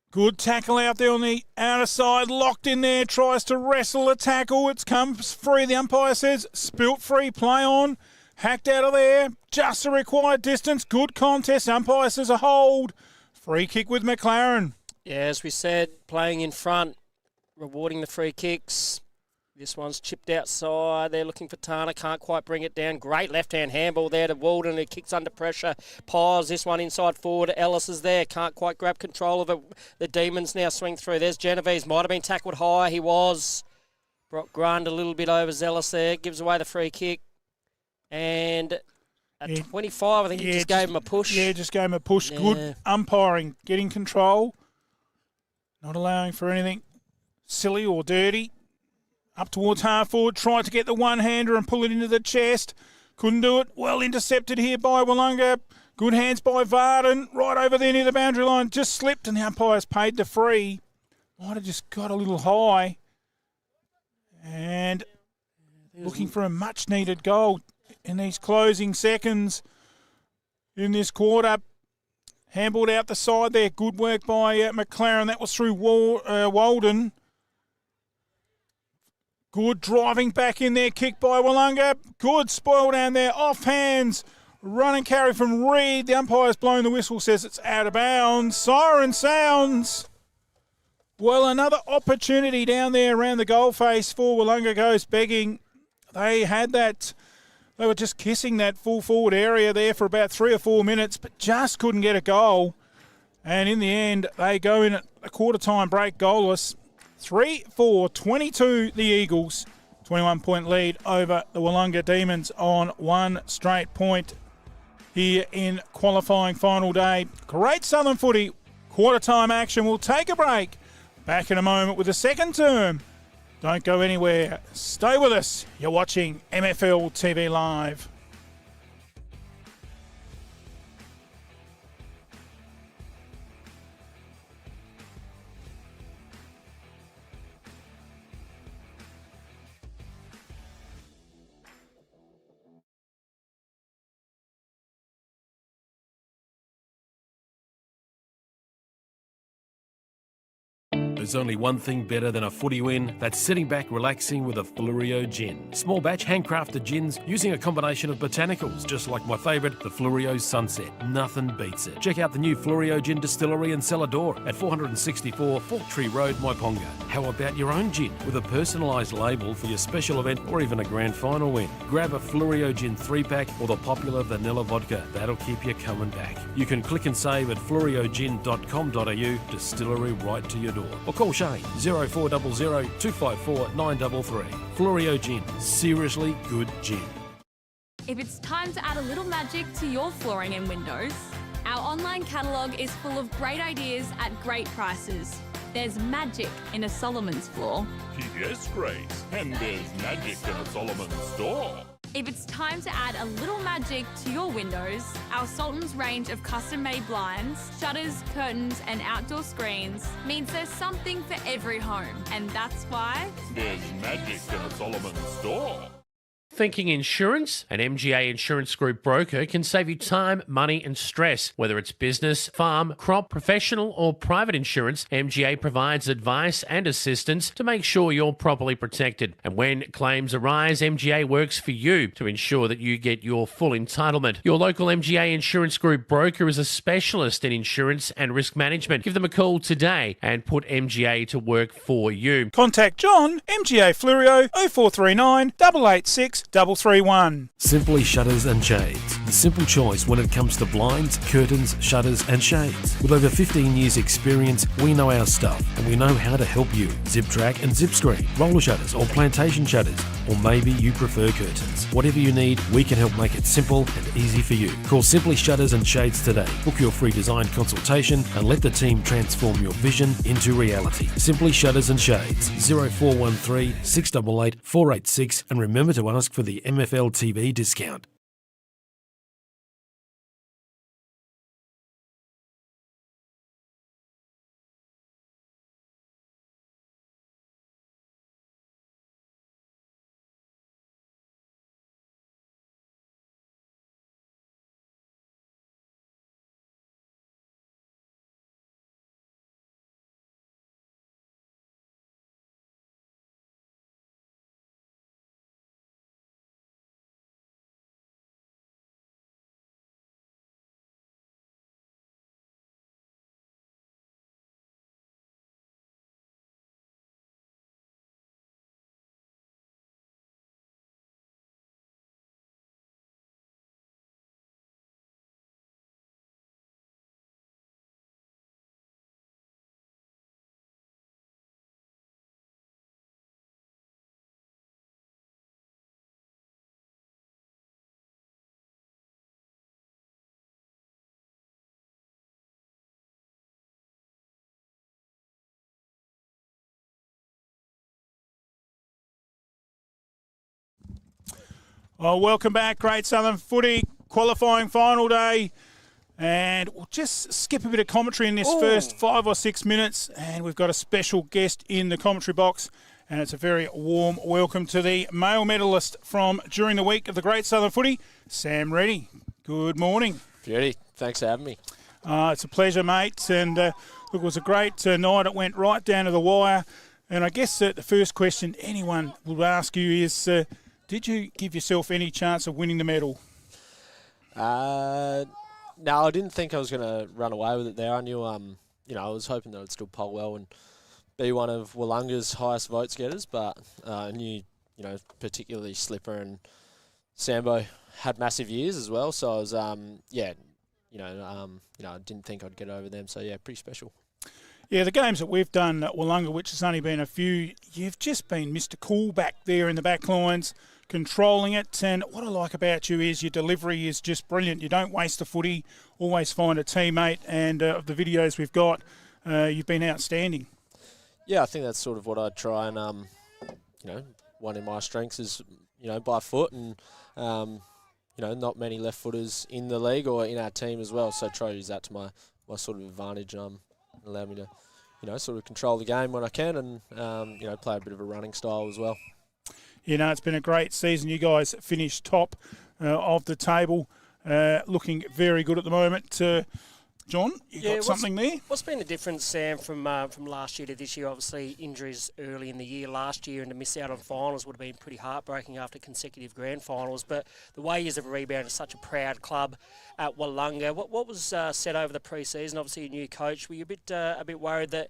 Good tackle out there on the outer side. Locked in there. Tries to wrestle the tackle. It comes free. The umpire says spilt free. Play on. Hacked out of there. Just the required distance. Good contest. Umpire says a hold. Free kick with McLaren. Yeah, as we said, playing in front, rewarding the free kicks. This one's chipped outside. They're looking for Tana. Can't quite bring it down. Great left-hand handball there to Walden, who kicks under pressure. Piles this one inside forward. Ellis is there. Can't quite grab control of it. The Demons now swing through. There's Genovese. Might have been tackled high. He was. Brock Grund a little bit overzealous there. Gives away the free kick. And at 25, I think he just gave him a push. Yeah, just gave him a push. Yeah. Good umpiring. Getting control. Not allowing for anything silly or dirty. Up towards half forward, tried to get the one-hander and pull it into the chest. Couldn't do it. Well intercepted here by Willunga. Good hands by Varden. Right over there near the boundary line. Just slipped and the umpire's paid the free. Might have just got a little high. And looking for a much-needed goal in these closing seconds in this quarter. Handballed out the side there. Good work by McLaren. That was through Walden. Good driving back in there, kick by Willunga. Good spoil down there, off hands. Run and carry from Reed. The umpire's blown the whistle, says it's out of bounds. Siren sounds. Well, another opportunity down there around the goal face for Willunga goes begging. They had that They were just kissing that full forward area there for about 3 or 4 minutes, but just couldn't get a goal. And in the end, they go in at a quarter-time break goalless. 3-4-22 the Eagles. 21-point lead over the Willunga Demons on one straight point here in qualifying final day. Great Southern footy. Quarter-time action. We'll take a break. Back in a moment with the second term. Don't go anywhere. Stay with us. You're watching MFL TV Live. There's only one thing better than a footy win. That's sitting back relaxing with a Fluorio gin. Small batch handcrafted gins using a combination of botanicals, just like my favourite, the Fluorio Sunset. Nothing beats it. Check out the new Fluorio Gin Distillery and Cellar Door at 464 Fork Tree Road, Maiponga. How about your own gin with a personalised label for your special event or even a grand final win? Grab a Fluorio Gin 3-pack or the popular vanilla vodka. That'll keep you coming back. You can click and save at fluoriogin.com.au, distillery right to your door. Or call Shane 0400 254 933. Fluorio Gin, seriously good gin. If it's time to add a little magic to your flooring and windows, our online catalogue is full of great ideas at great prices. There's magic in a Solomon's floor. Yes, Grace, and there's magic in a Solomon's store. If it's time to add a little magic to your windows, our Sultan's range of custom-made blinds, shutters, curtains and outdoor screens means there's something for every home. And that's why there's magic in a Solomon's store. Thinking insurance? An MGA Insurance Group broker can save you time, money and stress. Whether it's business, farm, crop, professional or private insurance, MGA provides advice and assistance to make sure you're properly protected. And when claims arise, MGA works for you to ensure that you get your full entitlement. Your local MGA Insurance Group broker is a specialist in insurance and risk management. Give them a call today and put MGA to work for you. Contact John, MGA Fluorio, 0439 886 331. Simply Shutters and Shades. The simple choice when it comes to blinds, curtains, shutters and shades. With over 15 years experience, we know our stuff and we know how to help you. Zip track and zip screen, roller shutters or plantation shutters, or maybe you prefer curtains. Whatever you need, we can help make it simple and easy for you. Call Simply Shutters and Shades today. Book your free design consultation and let the team transform your vision into reality. Simply Shutters and Shades, 0413 688 486, and remember to ask for the MFLTV discount. Well, welcome back. Great Southern footy qualifying final day. And we'll just skip a bit of commentary in this first 5 or 6 minutes. And we've got a special guest in the commentary box. And it's a very warm welcome to the male medalist from during the week of the Great Southern footy, Sam Reddy. Good morning. Beauty. Thanks for having me. It's a pleasure, mate. And look, it was a great night. It went right down to the wire. And I guess the first question anyone will ask you is, did you give yourself any chance of winning the medal? No, I didn't think I was going to run away with it there. I knew, I was hoping that I'd still poll well and be one of Willunga's highest votes getters, but I knew, particularly Slipper and Sambo had massive years as well. So I was, I didn't think I'd get over them. So yeah, pretty special. Yeah, the games that we've done at Willunga, which has only been a few, you've just been Mr. Cool back there in the back lines, controlling it. And what I like about you is your delivery is just brilliant. You don't waste the footy, always find a teammate. And of the videos we've got, you've been outstanding. Yeah, I think that's sort of what I try and, one of my strengths is, by foot and, not many left footers in the league or in our team as well. So try to use that to my sort of advantage, allow me to, sort of control the game when I can and, play a bit of a running style as well. It's been a great season. You guys finished top of the table, looking very good at the moment. John, you got something there? What's been the difference, Sam, from last year to this year? Obviously, injuries early in the year last year and to miss out on finals would have been pretty heartbreaking after consecutive grand finals. But the way you have rebounded is such a proud club at Willunga. What was said over the pre-season? Obviously, a new coach. Were you a bit worried that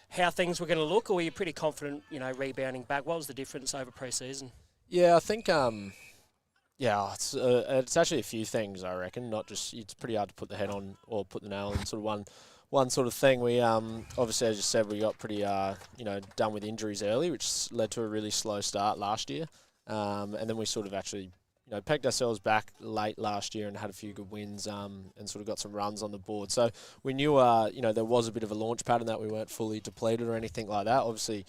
how things were going to look, or were you pretty confident, rebounding back? What was the difference over pre-season? Yeah, I think... it's actually a few things, I reckon. Not just, it's pretty hard to put the head on or put the nail in sort of one sort of thing. We obviously, as you said, we got pretty done with injuries early, which led to a really slow start last year. And then we sort of actually pegged ourselves back late last year and had a few good wins and sort of got some runs on the board. So we knew there was a bit of a launch pattern, that we weren't fully depleted or anything like that. Obviously,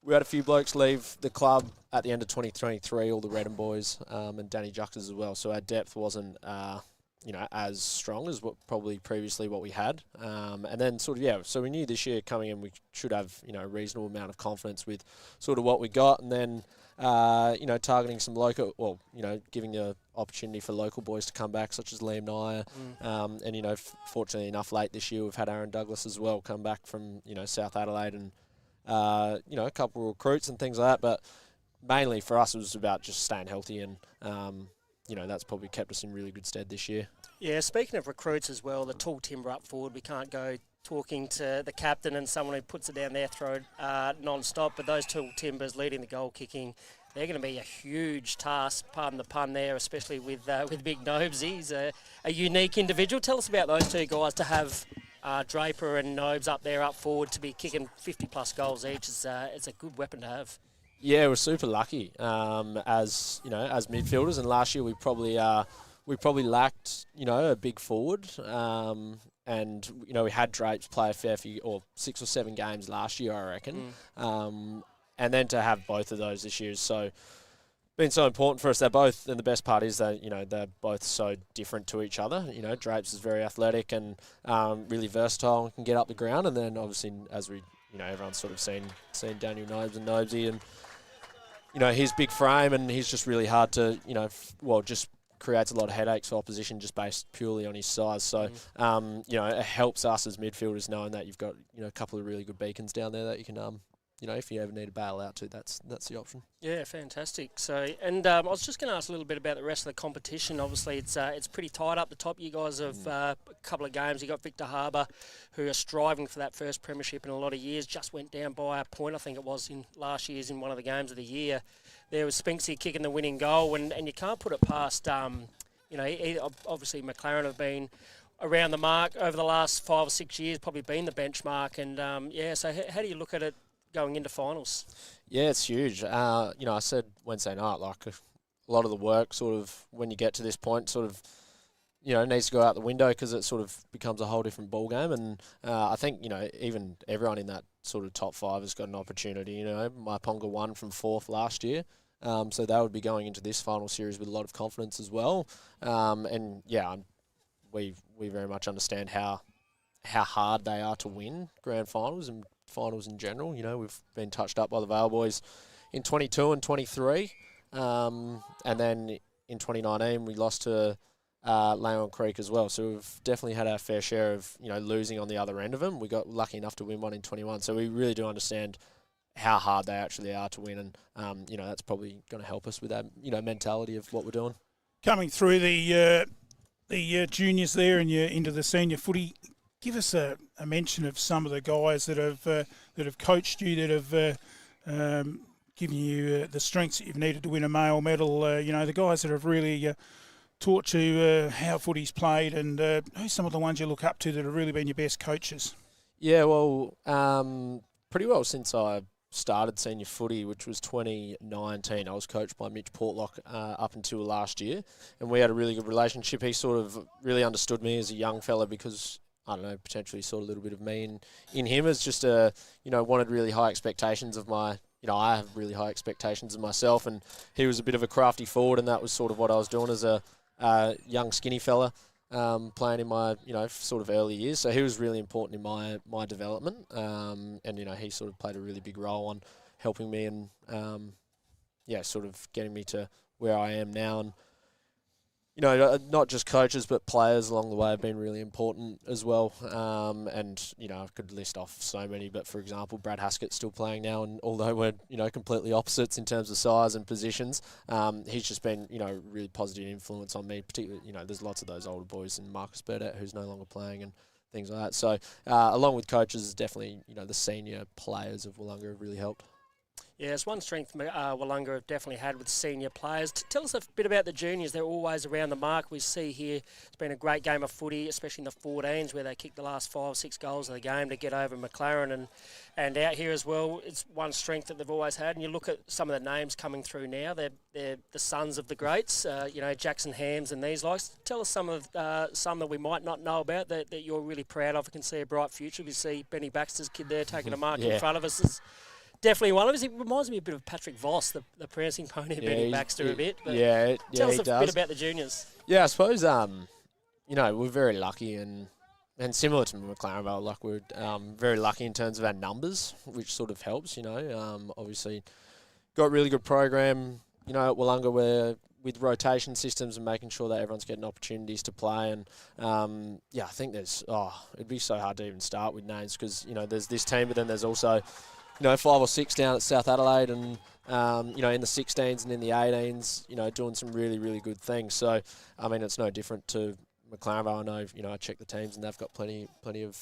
we had a few blokes leave the club at the end of 2023, all the Redden boys and Danny Juxers as well. So our depth wasn't, as strong as what probably previously what we had. And then so we knew this year coming in we should have, a reasonable amount of confidence with sort of what we got. And then, targeting some local, giving the opportunity for local boys to come back, such as Liam Nyer. And, fortunately enough, late this year, we've had Aaron Douglas as well come back from, South Adelaide and, a couple of recruits and things like that, but mainly for us it was about just staying healthy and, that's probably kept us in really good stead this year. Yeah, speaking of recruits as well, the tall timber up forward, we can't go talking to the captain and someone who puts it down their throat non-stop, but those tall timbers leading the goal kicking, they're going to be a huge task, pardon the pun there, especially with Big Nobes. He's a unique individual. Tell us about those two guys to have... Draper and Nobes up there, up forward, to be kicking 50-plus goals each. It's a good weapon to have. Yeah, we're super lucky as midfielders. And last year we probably lacked a big forward. And we had Drapes play a fair few, or 6 or 7 games last year, I reckon. And then to have both of those this year is been so important for us. They're both, and the best part is that they're both so different to each other. Drapes is very athletic and really versatile and can get up the ground, and then obviously as we everyone's sort of seen Daniel Nobes and Nobesy, and his big frame, and he's just really hard to just creates a lot of headaches for opposition just based purely on his size. So it helps us as midfielders knowing that you've got a couple of really good beacons down there that you can if you ever need to bail out to, that's the option. Yeah, fantastic. So, and I was just going to ask a little bit about the rest of the competition. Obviously, it's pretty tight up the top. You guys have a couple of games. You got Victor Harbour, who are striving for that first premiership in a lot of years. Just went down by a point, I think it was, in last year's in one of the games of the year. There was Spinksy kicking the winning goal, and you can't put it past. Obviously McLaren have been around the mark over the last 5 or 6 years, probably been the benchmark. And so how do you look at it going into finals? Yeah, it's huge. I said Wednesday night, like a lot of the work sort of when you get to this point sort of, needs to go out the window because it sort of becomes a whole different ball game. And I think, even everyone in that sort of top 5 has got an opportunity. Maiponga won from 4th last year. So they would be going into this final series with a lot of confidence as well. We very much understand how hard they are to win grand finals and finals in general. We've been touched up by the Vale boys in 22 and 23. And then in 2019, we lost to Langhorne Creek as well. So we've definitely had our fair share of, losing on the other end of them. We got lucky enough to win one in 21. So we really do understand how hard they actually are to win. And, that's probably going to help us with that, mentality of what we're doing. Coming through the juniors there and you're into the senior footy, give us a mention of some of the guys that have coached you, that have giving you the strengths that you've needed to win a male medal? The guys that have really taught you how footy's played, and who's some of the ones you look up to that have really been your best coaches? Yeah, well, pretty well since I started senior footy, which was 2019. I was coached by Mitch Portlock up until last year, and we had a really good relationship. He sort of really understood me as a young fella because, I don't know, potentially saw a little bit of me in him as just wanted really high expectations of my, I have really high expectations of myself, and he was a bit of a crafty forward, and that was sort of what I was doing as a young skinny fella. Playing in my, sort of early years. So he was really important in my development. And, he sort of played a really big role on helping me and, sort of getting me to where I am now. And, not just coaches, but players along the way have been really important as well. I could list off so many, but for example, Brad Haskett's still playing now, and although we're, completely opposites in terms of size and positions, he's just been, really positive influence on me, particularly, there's lots of those older boys, and Marcus Burdett, who's no longer playing, and things like that. So, along with coaches, definitely, the senior players of Willunga have really helped. Yeah, it's one strength Willunga have definitely had with senior players. Tell us a bit about the juniors. They're always around the mark. We see here it's been a great game of footy, especially in the 14s where they kicked the last 5 or 6 goals of the game to get over McLaren and out here as well. It's one strength that they've always had. And you look at some of the names coming through now. They're the sons of the greats, Jackson Hams and these likes. Tell us some that we might not know about that you're really proud of and can see a bright future. We see Benny Baxter's kid there taking a mark in front of us. It's definitely one of us. It reminds me a bit of Patrick Voss, the prancing pony, Benny Baxter a bit. But tell us a bit about the juniors. Yeah, I suppose, we're very lucky and similar to McLaren, like we're very lucky in terms of our numbers, which sort of helps, obviously got a really good program, at Willunga where with rotation systems and making sure that everyone's getting opportunities to play. And, I think it'd be so hard to even start with names because, there's this team, but then there's also 5 or 6 down at South Adelaide and, in the 16s and in the 18s, doing some really, really good things. So, I mean, it's no different to McLaren. I know, I check the teams and they've got plenty of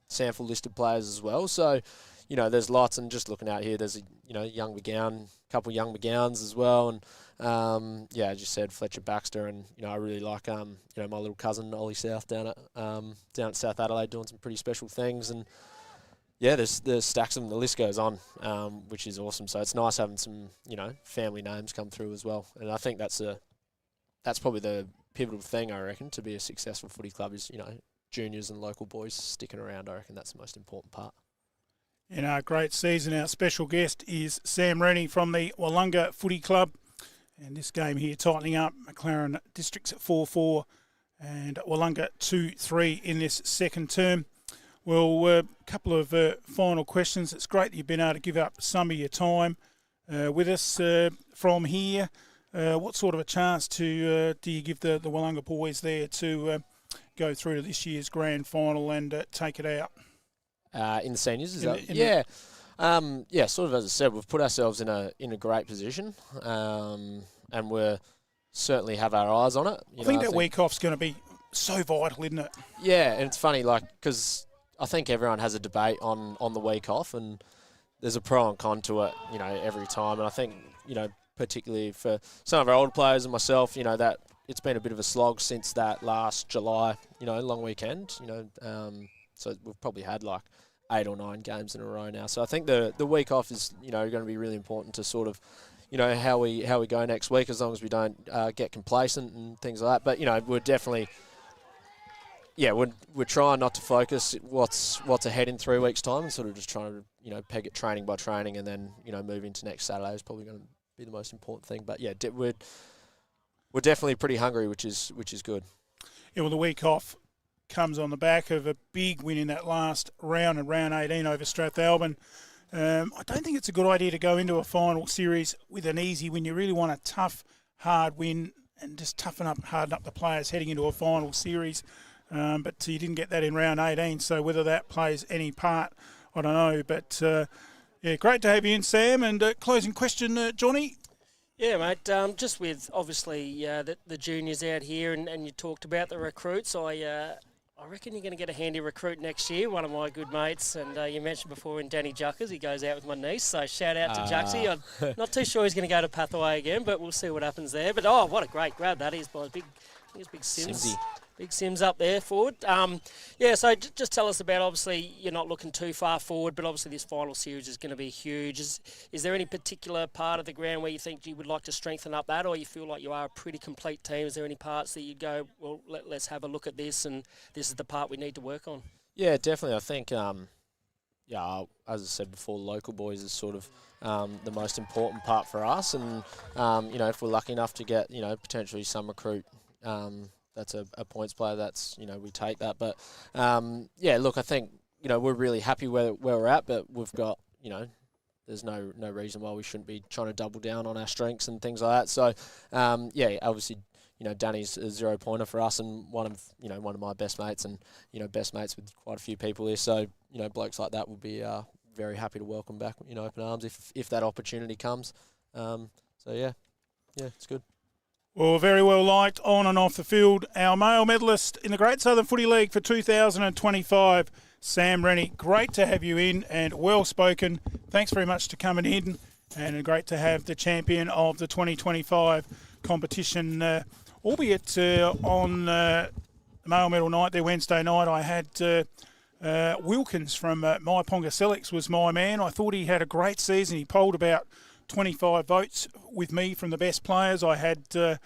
sample listed players as well. So, there's lots. And just looking out here, there's a, young McGowan, couple of young McGowans as well. And, as you said, Fletcher Baxter. And, I really like, my little cousin, Ollie South, down at South Adelaide doing some pretty special things. And, yeah, there's stacks of them. The list goes on, which is awesome. So it's nice having some, family names come through as well. And I think that's probably the pivotal thing, I reckon, to be a successful footy club is, juniors and local boys sticking around. I reckon that's the most important part. In our great season, our special guest is Sam Rennie from the Willunga Footy Club. And this game here tightening up. McLaren Districts at 4-4 and Willunga 2-3 in this second term. Well, a couple of final questions. It's great that you've been able to give up some of your time with us from here. What sort of a chance do you give the Willunga boys there to go through to this year's grand final and take it out? In the seniors, sort of as I said, we've put ourselves in a great position, and we're certainly have our eyes on it. I think that week off's going to be so vital, isn't it? Yeah, and it's funny, because I think everyone has a debate on the week off, and there's a pro and con to it, every time. And I think, particularly for some of our older players and myself, that it's been a bit of a slog since that last July, long weekend, so we've probably had like 8 or 9 games in a row now. So I think the week off is, going to be really important to sort of, how we go next week, as long as we don't get complacent and things like that. But, we're definitely... Yeah, we're trying not to focus what's ahead in 3 weeks' time, and sort of just trying to peg it training by training, and then move into next Saturday is probably going to be the most important thing. But yeah, we're definitely pretty hungry, which is good. Yeah, well, the week off comes on the back of a big win in that last round, in round 18 over Strathalbyn. I don't think it's a good idea to go into a final series with an easy win. You really want a tough, hard win and just harden up the players heading into a final series. But you didn't get that in round 18, so whether that plays any part, I don't know. But, great to have you in, Sam. And closing question, Johnny? Yeah, mate, just with, obviously, the juniors out here, and you talked about the recruits. I I reckon you're going to get a handy recruit next year, one of my good mates. And you mentioned before in Danny Juckers, he goes out with my niece. So shout out to Juxie. I'm not too sure he's going to go to Pathway again, but we'll see what happens there. But, what a great grab that is by Big Sims. Simsy. Big Sims up there forward. So just tell us about, obviously, you're not looking too far forward, but obviously this final series is going to be huge. Is there any particular part of the ground where you think you would like to strengthen up that, or you feel like you are a pretty complete team? Is there any parts that you'd go, well, let's have a look at this, and this is the part we need to work on? Yeah, definitely. I think, as I said before, local boys is sort of the most important part for us. And, if we're lucky enough to get, potentially some recruit, that's a points player, that's, we take that. But, look, I think, we're really happy where we're at, but we've got, there's no reason why we shouldn't be trying to double down on our strengths and things like that. So, obviously, Danny's a 0-pointer for us and one of my best mates and, best mates with quite a few people here. So, blokes like that will be very happy to welcome back, open arms if that opportunity comes. It's good. Well, very well liked on and off the field. Our male medalist in the Great Southern Footy League for 2025, Sam Rennie. Great to have you in and well spoken. Thanks very much for coming in, and great to have the champion of the 2025 competition, albeit on the male medal night there Wednesday night. I had Wilkins from My Ponga Selix was my man. I thought he had a great season. He polled about 25 with me from the best players. I had Ben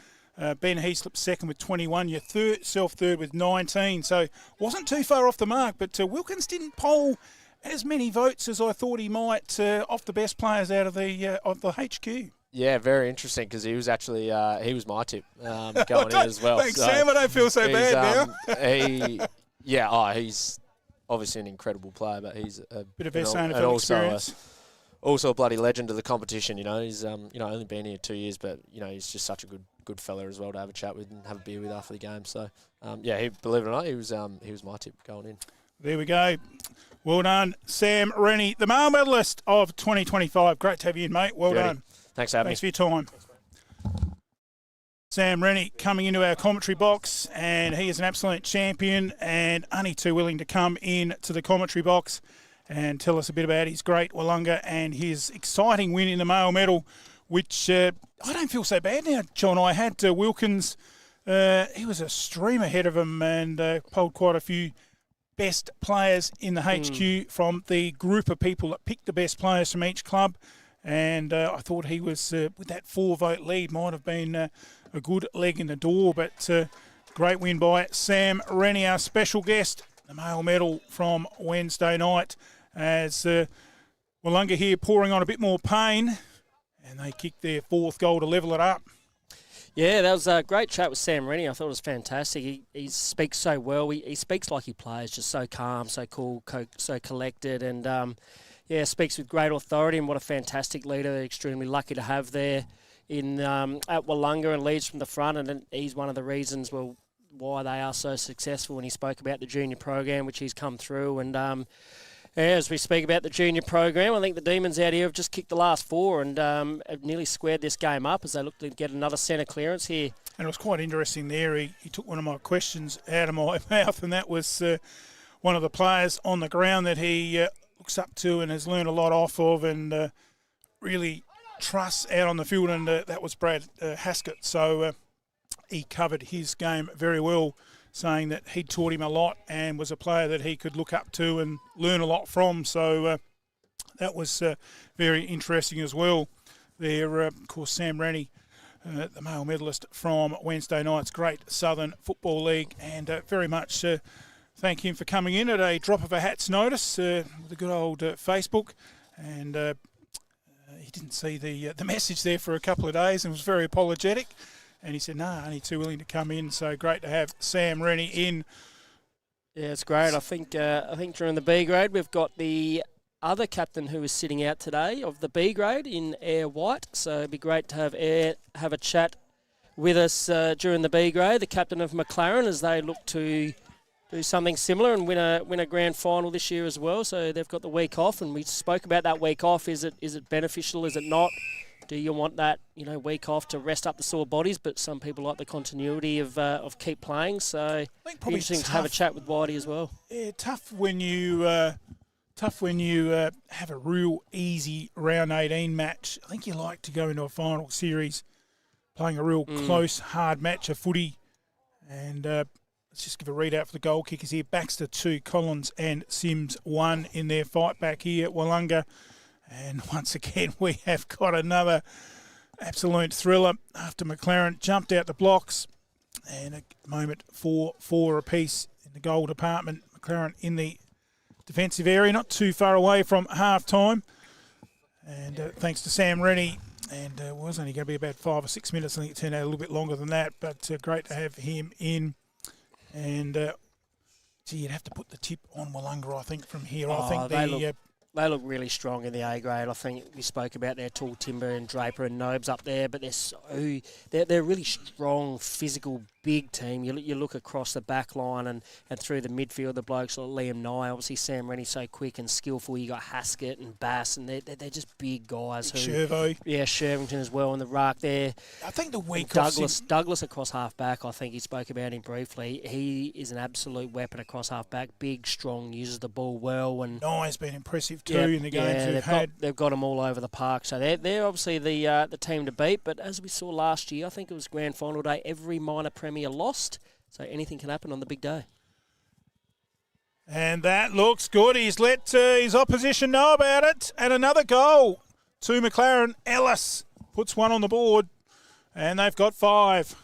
Heaslip second with 21, yourself third with 19, so wasn't too far off the mark, but Wilkins didn't poll as many votes as I thought he might off the best players out of the HQ. Yeah, very interesting, because he was actually he was my tip going in as well. Thanks, Sam. I don't feel so bad now. He's obviously an incredible player, but he's a bit of SANFL experience. Also a bloody legend of the competition, He's only been here 2 years, but he's just such a good fella as well to have a chat with and have a beer with after the game. So believe it or not, he was my tip going in. There we go. Well done, Sam Rennie, the male medalist of 2025. Great to have you in, mate. Well done. Thanks for having me. Thanks for your time. Sam Rennie coming into our commentary box, and he is an absolute champion and only too willing to come in to the commentary box and tell us a bit about his great Willunga and his exciting win in the male medal, which I don't feel so bad now, John. I had Wilkins, he was a stream ahead of him and polled quite a few best players in the HQ from the group of people that picked the best players from each club. And I thought he was, with that 4-vote lead, might have been a good leg in the door. But great win by Sam Rennie, our special guest, the male medal from Wednesday night. As Willunga here pouring on a bit more pain, and they kicked their 4th goal to level it up. Yeah, that was a great chat with Sam Rennie. I thought it was fantastic. He speaks so well. He speaks like he plays, just so calm, so cool, so collected, and speaks with great authority. And what a fantastic leader! They're extremely lucky to have there in at Willunga, and leads from the front. And he's one of the reasons why they are so successful. And he spoke about the junior program, which he's come through, and as we speak about the junior program, I think the Demons out here have just kicked the last 4 and have nearly squared this game up as they look to get another centre clearance here. And it was quite interesting there. He took one of my questions out of my mouth, and that was one of the players on the ground that he looks up to and has learned a lot off of and really trusts out on the field, and that was Brad Haskett. So he covered his game very well, saying that he taught him a lot and was a player that he could look up to and learn a lot from. So that was very interesting as well. There, of course, Sam Rennie, the male medalist from Wednesday night's Great Southern Football League, and very much thank him for coming in at a drop of a hat's notice with a good old Facebook. And he didn't see the message there for a couple of days and was very apologetic. And he said, no, only too willing to come in. So great to have Sam Rennie in. Yeah, it's great. I think during the B grade, we've got the other captain who is sitting out today of the B grade in Air White. So it'd be great to have Air have a chat with us during the B grade, the captain of McLaren, as they look to do something similar and win a grand final this year as well. So they've got the week off, and we spoke about that week off. Is it beneficial? Is it not? Do you want that, week off to rest up the sore bodies? But some people like the continuity of keep playing. So interesting to have a chat with Whitey as well. Yeah, tough when you have a real easy round 18 match. I think you like to go into a final series playing a real close, hard match of footy. And let's just give a readout for the goal kickers here. Baxter 2, Collins and Sims 1 in their fight back here at Willunga. And once again, we have got another absolute thriller after McLaren jumped out the blocks. And at the moment, 4 apiece in the goal department. McLaren in the defensive area, not too far away from half-time. And thanks to Sam Rennie, and it was only going to be about 5 or 6 minutes. I think it turned out a little bit longer than that, but great to have him in. And, you'd have to put the tip on Willunga, I think, from here. I think they look really strong in the A grade. I think we spoke about their Tall Timber and Draper and Nobes up there, but they're a really strong, physical, big team. You look across the back line and through the midfield, the blokes like Liam Nye, obviously Sam Rennie so quick and skillful. You got Haskett and Bass, and they're just big guys. Shervington as well in the ruck there. I think the week Douglas across half back. I think he spoke about him briefly. He is an absolute weapon across half back. Big, strong, uses the ball well, and Nye's been impressive too in the games they've got them all over the park. So they're obviously the team to beat. But as we saw last year, I think it was grand final day. Every minor Premier lost, so anything can happen on the big day. And that looks good. He's let his opposition know about it. And another goal to McLaren. Ellis puts one on the board, and they've got 5.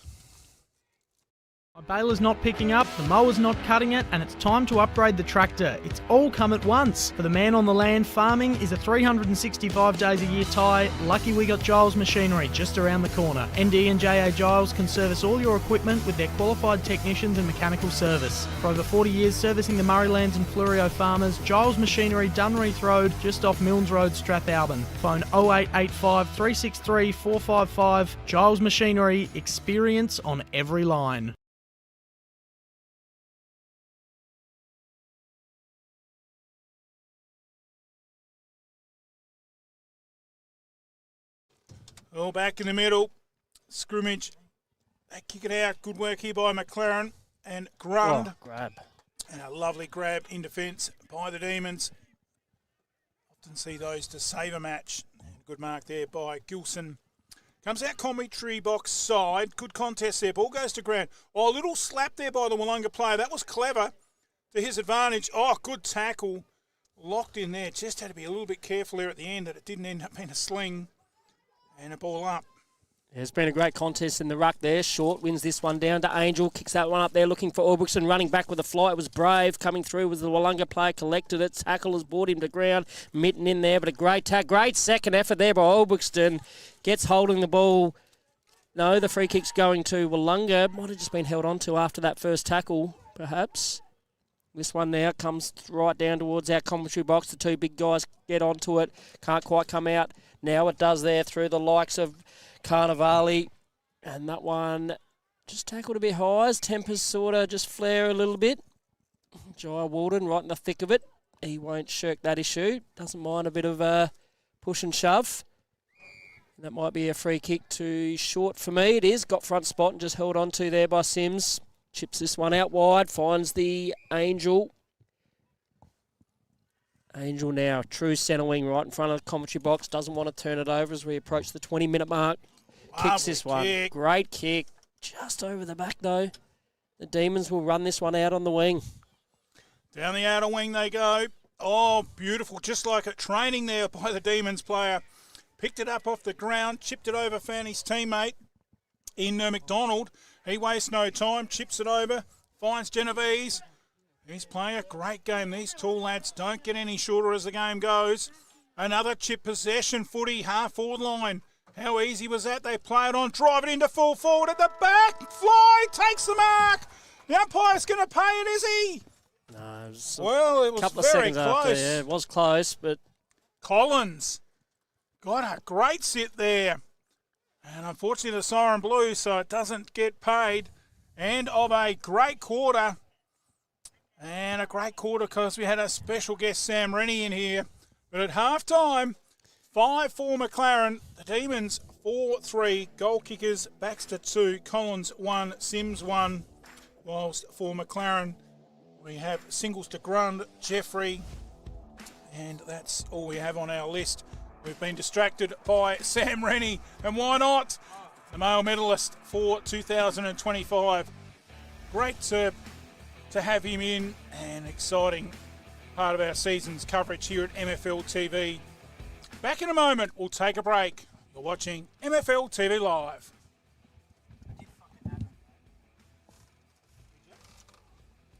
My baler's not picking up, the mower's not cutting it, and it's time to upgrade the tractor. It's all come at once. For the man on the land, farming is a 365 days a year tie. Lucky we got Giles Machinery just around the corner. ND and JA Giles can service all your equipment with their qualified technicians and mechanical service. For over 40 years servicing the Murraylands and Fleurieu farmers, Giles Machinery, Dunreath Road, just off Milnes Road, Strathalbyn. Phone 0885 363 455. Giles Machinery, experience on every line. All back in the middle. Scrimmage. They kick it out. Good work here by McLaren and Grund. Oh, grab. And a lovely grab in defence by the Demons. Often see those to save a match. And good mark there by Gilson. Comes out commentary box side. Good contest there. Ball goes to ground. Oh, a little slap there by the Willunga player. That was clever to his advantage. Oh, good tackle. Locked in there. Just had to be a little bit careful there at the end that it didn't end up being a sling. And a ball up. There's been a great contest in the ruck there. Short wins this one down to Angel. Kicks that one up there looking for Albrechtson. Running back with a fly. It was Brave. Coming through was the Willunga player. Collected it. Tackle has brought him to ground. Mitten in there, but a great tag. Great second effort there by Albrechtson. Gets holding the ball. No, the free kick's going to Willunga. Might have just been held on to after that first tackle, perhaps. This one now comes right down towards our commentary box. The two big guys get onto it. Can't quite come out. Now it does there through the likes of Carnivale. And that one just tackled a bit high. His tempers sort of just flare a little bit. Jai Walden right in the thick of it. He won't shirk that issue. Doesn't mind a bit of a push and shove. That might be a free kick to Short for me. It is. Got front spot and just held on to there by Sims. Chips this one out wide. Finds the Angel. Angel now, true centre wing right in front of the commentary box. Doesn't want to turn it over as we approach the 20-minute mark. Kicks this one. Kick. Great kick. Just over the back, though. The Demons will run this one out on the wing. Down the outer wing they go. Oh, beautiful. Just like it. Training there by the Demons player. Picked it up off the ground. Chipped it over. Found his teammate in McDonald. He wastes no time. Chips it over. Finds Genovese. He's playing a great game. These tall lads don't get any shorter as the game goes. Another chip possession footy, half forward line. How easy was that? They play it on, drive it into full forward at the back. Fly takes the mark. The umpire's going to pay it, is he? No, it was it was couple of very seconds close. after. Yeah, it was close, but Collins got a great sit there. And unfortunately the siren blew, so it doesn't get paid. And of a great quarter. And a great quarter because we had a special guest, Sam Rennie, in here. But at half-time, 5 for McLaren. The Demons 4-3. Goal kickers, Baxter 2, Collins 1, Sims 1. Whilst for McLaren, we have singles to Grund, Jeffrey, and that's all we have on our list. We've been distracted by Sam Rennie, and why not? The male medalist for 2025. Great to have him in, and exciting part of our season's coverage here at MFLTV. Back in a moment, we'll take a break. You're watching MFLTV Live.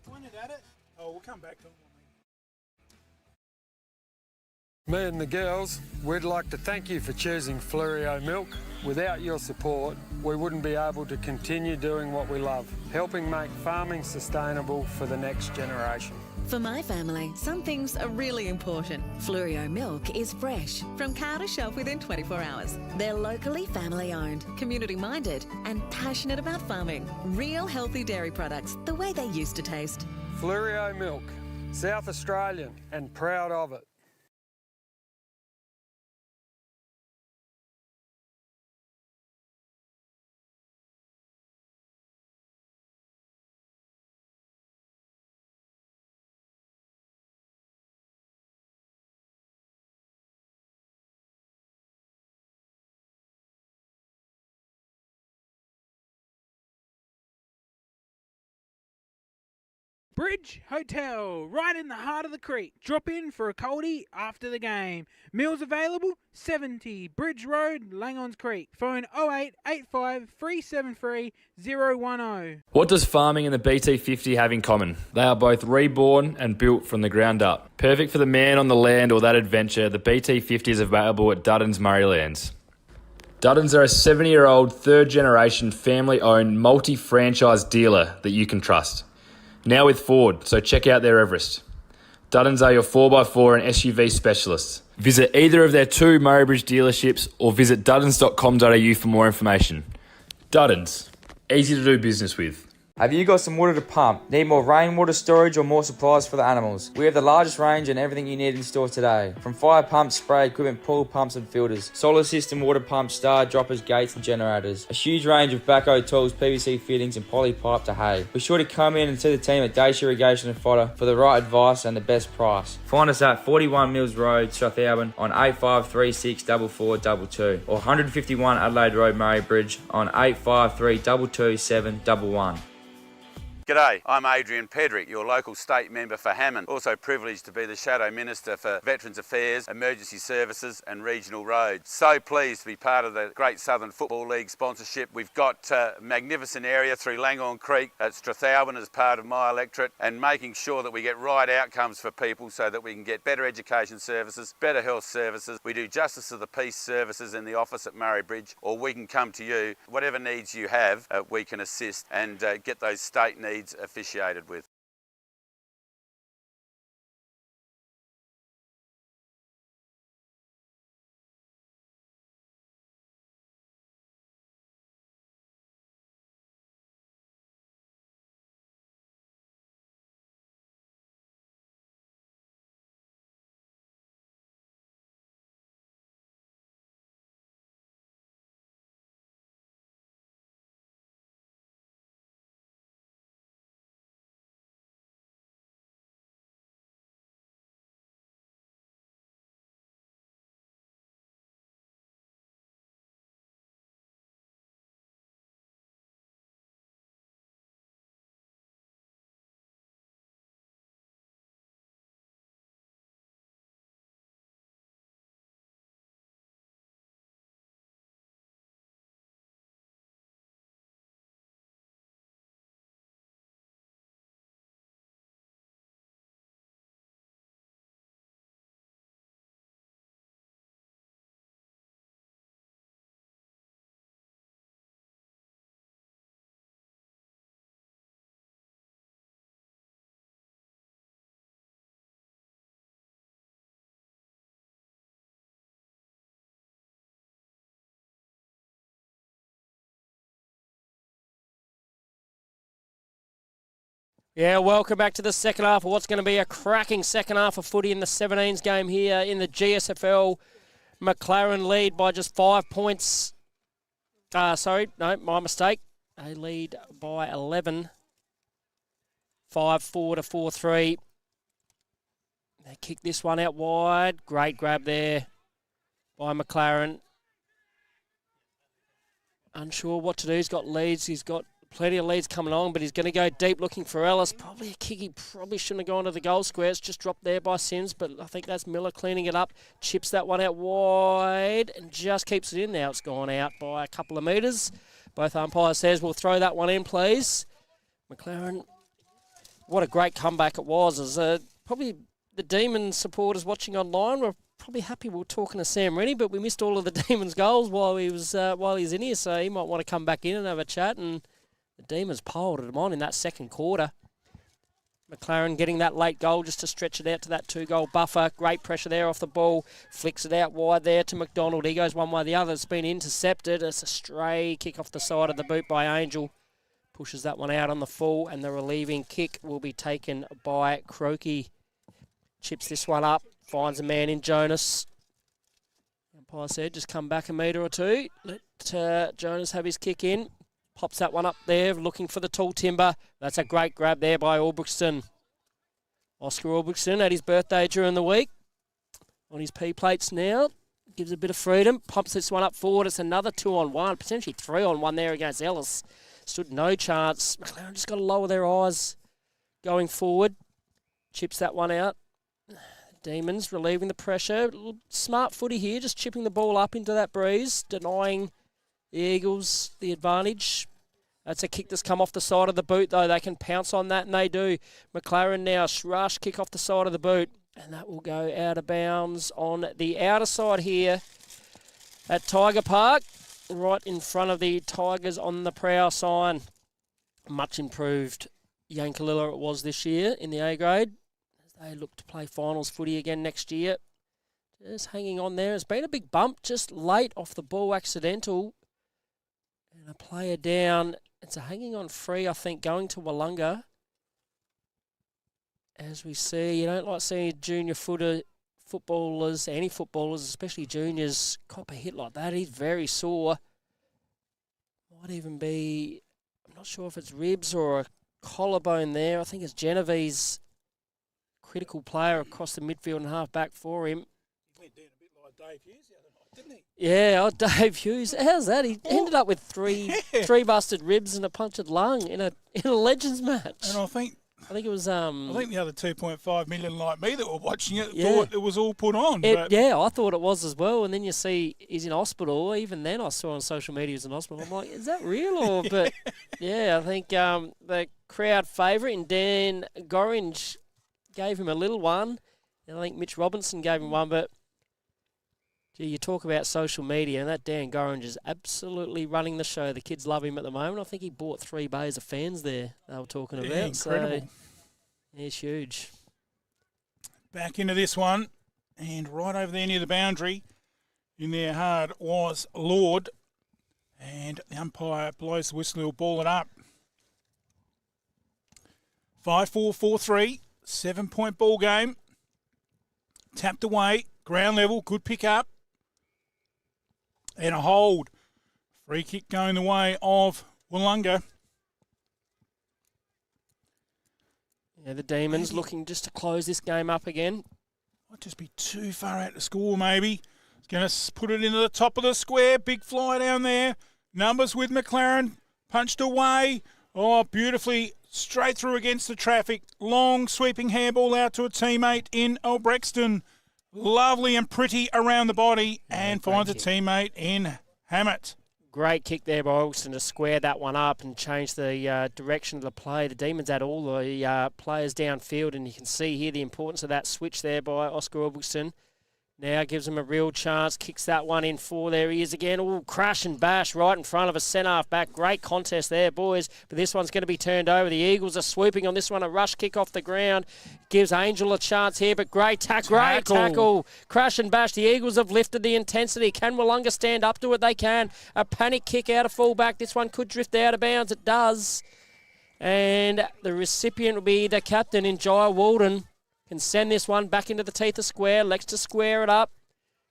Pointed at it. Oh, we'll come back to him. Me and the girls, we'd like to thank you for choosing Flurio Milk. Without your support, we wouldn't be able to continue doing what we love, helping make farming sustainable for the next generation. For my family, some things are really important. Flurio Milk is fresh, from cow to shelf within 24 hours. They're locally family-owned, community-minded and passionate about farming. Real healthy dairy products, the way they used to taste. Flurio Milk, South Australian and proud of it. Bridge Hotel, right in the heart of the creek. Drop in for a coldie after the game. Meals available, 70 Bridge Road, Langons Creek. Phone 0885 373 010. What does farming and the BT50 have in common? They are both reborn and built from the ground up. Perfect for the man on the land or that adventure, the BT50 is available at Duddon's Murraylands. Duddon's are a 70-year-old, third-generation, family-owned, multi-franchise dealer that you can trust. Now with Ford, so check out their Everest. Duddon's are your 4x4 and SUV specialists. Visit either of their 2 Murray Bridge dealerships or visit duddons.com.au for more information. Duddon's, easy to do business with. Have you got some water to pump? Need more rainwater storage or more supplies for the animals? We have the largest range and everything you need in store today. From fire pumps, spray equipment, pool pumps and filters, solar system, water pumps, star droppers, gates and generators. A huge range of backhoe tools, PVC fittings and poly pipe to hay. Be sure to come in and see the team at Dacia Irrigation and Fodder for the right advice and the best price. Find us at 41 Mills Road, Strathalbyn on 8536 4422 or 151 Adelaide Road, Murray Bridge on 853 227 711. G'day, I'm Adrian Pedrick, your local state member for Hammond. Also privileged to be the Shadow Minister for Veterans Affairs, Emergency Services and Regional Roads. So pleased to be part of the Great Southern Football League sponsorship. We've got a magnificent area through Langhorne Creek at Strathalbyn as part of my electorate, and making sure that we get right outcomes for people so that we can get better education services, better health services. We do Justice of the Peace services in the office at Murray Bridge, or we can come to you. Whatever needs you have, we can assist and get those state needs officiated with. Yeah, welcome back to the second half of what's going to be a cracking second half of footy in the 17s game here in the GSFL McLaren lead by just 5 points. My mistake. They lead by 11. 5-4 to 4-3. They kick this one out wide. Great grab there by McLaren. Unsure what to do. He's got leads. He's got plenty of leads coming on, but he's going to go deep looking for Ellis. Probably a kick he probably shouldn't have gone to the goal square. It's just dropped there by Sims, but I think that's Miller cleaning it up. Chips that one out wide and just keeps it in. Now it's gone out by a couple of metres. Both umpires says we'll throw that one in, please. McLaren, what a great comeback it was. Probably the Demons supporters watching online were probably happy we were talking to Sam Rennie, but we missed all of the Demons' goals while he was in here, so he might want to come back in and have a chat. And the Demons piled him on in that second quarter. McLaren getting that late goal just to stretch it out to that 2-goal buffer. Great pressure there off the ball. Flicks it out wide there to McDonald. He goes one way, the other. It's been intercepted. It's a stray kick off the side of the boot by Angel. Pushes that one out on the full, and the relieving kick will be taken by Croaky. Chips this one up. Finds a man in Jonas. Umpire said, just come back a metre or two. Let Jonas have his kick in. Pops that one up there, looking for the tall timber. That's a great grab there by Albrechtson. Oscar Albrechtson had his birthday during the week. On his P-plates now. Gives a bit of freedom. Pumps this one up forward. It's another 2-on-1, potentially 3-on-1 there against Ellis. Stood no chance. McLaren just got to lower their eyes going forward. Chips that one out. Demons relieving the pressure. Smart footy here, just chipping the ball up into that breeze, denying the Eagles the advantage. That's a kick that's come off the side of the boot, though. They can pounce on that, and they do. McLaren now, rush kick off the side of the boot, and that will go out of bounds on the outer side here at Tiger Park, right in front of the Tigers on the prow sign. Much improved Yankalilla it was this year in the A grade. They look to play finals footy again next year. Just hanging on there. It's been a big bump, just late off the ball, accidental. And a player down. It's a hanging on free, I think, going to Willunga. As we see, you don't like seeing junior footballers, any footballers, especially juniors, cop a hit like that. He's very sore. Might even be, I'm not sure if it's ribs or a collarbone there. I think it's Genevieve's critical player across the midfield and half back for him. He went down a bit like Dave Hughes the other night, didn't he? Yeah, Dave Hughes. How's that? He ended up with three busted ribs and a punctured lung in a Legends match. And I think it was. I think the other 2.5 million like me that were watching it thought it was all put on. Yeah, I thought it was as well. And then you see he's in hospital. Even then, I saw on social media he's in hospital. I'm like, is that real? Or but yeah, I think the crowd favourite and Dan Gorringe gave him a little one. And I think Mitch Robinson gave him one. But gee, you talk about social media, and that Dan Gorringe is absolutely running the show. The kids love him at the moment. I think he bought 3 bays of fans there they were talking about. Incredible. So he's huge. Back into this one, and right over there near the boundary, in there hard was Lord, and the umpire blows the whistle, he'll ball it up. 5-4, 4-3, 7-point ball game. Tapped away, ground level, good pick up. And a hold. Free kick going the way of Willunga. Yeah, the Demons looking just to close this game up again. Might just be too far out to score, maybe. He's going to put it into the top of the square. Big fly down there. Numbers with McLaren. Punched away. Oh, beautifully straight through against the traffic. Long sweeping handball out to a teammate in Albrechtson. Lovely and pretty around the body, and finds a teammate in Hammett. Great kick there by Albrechtson to square that one up and change the direction of the play. The Demons had all the players downfield, and you can see here the importance of that switch there by Oscar Albrechtson. Now gives him a real chance, kicks that one in for there he is again. Oh, crash and bash right in front of a centre-half back. Great contest there, boys. But this one's going to be turned over. The Eagles are swooping on this one. A rush kick off the ground. Gives Angel a chance here, but great tackle. Crash and bash. The Eagles have lifted the intensity. Can Willunga stand up to it? They can. A panic kick out of fullback. This one could drift out of bounds. It does. And the recipient will be the captain in Jai Walden. Can send this one back into the teeth of square. Likes to square it up.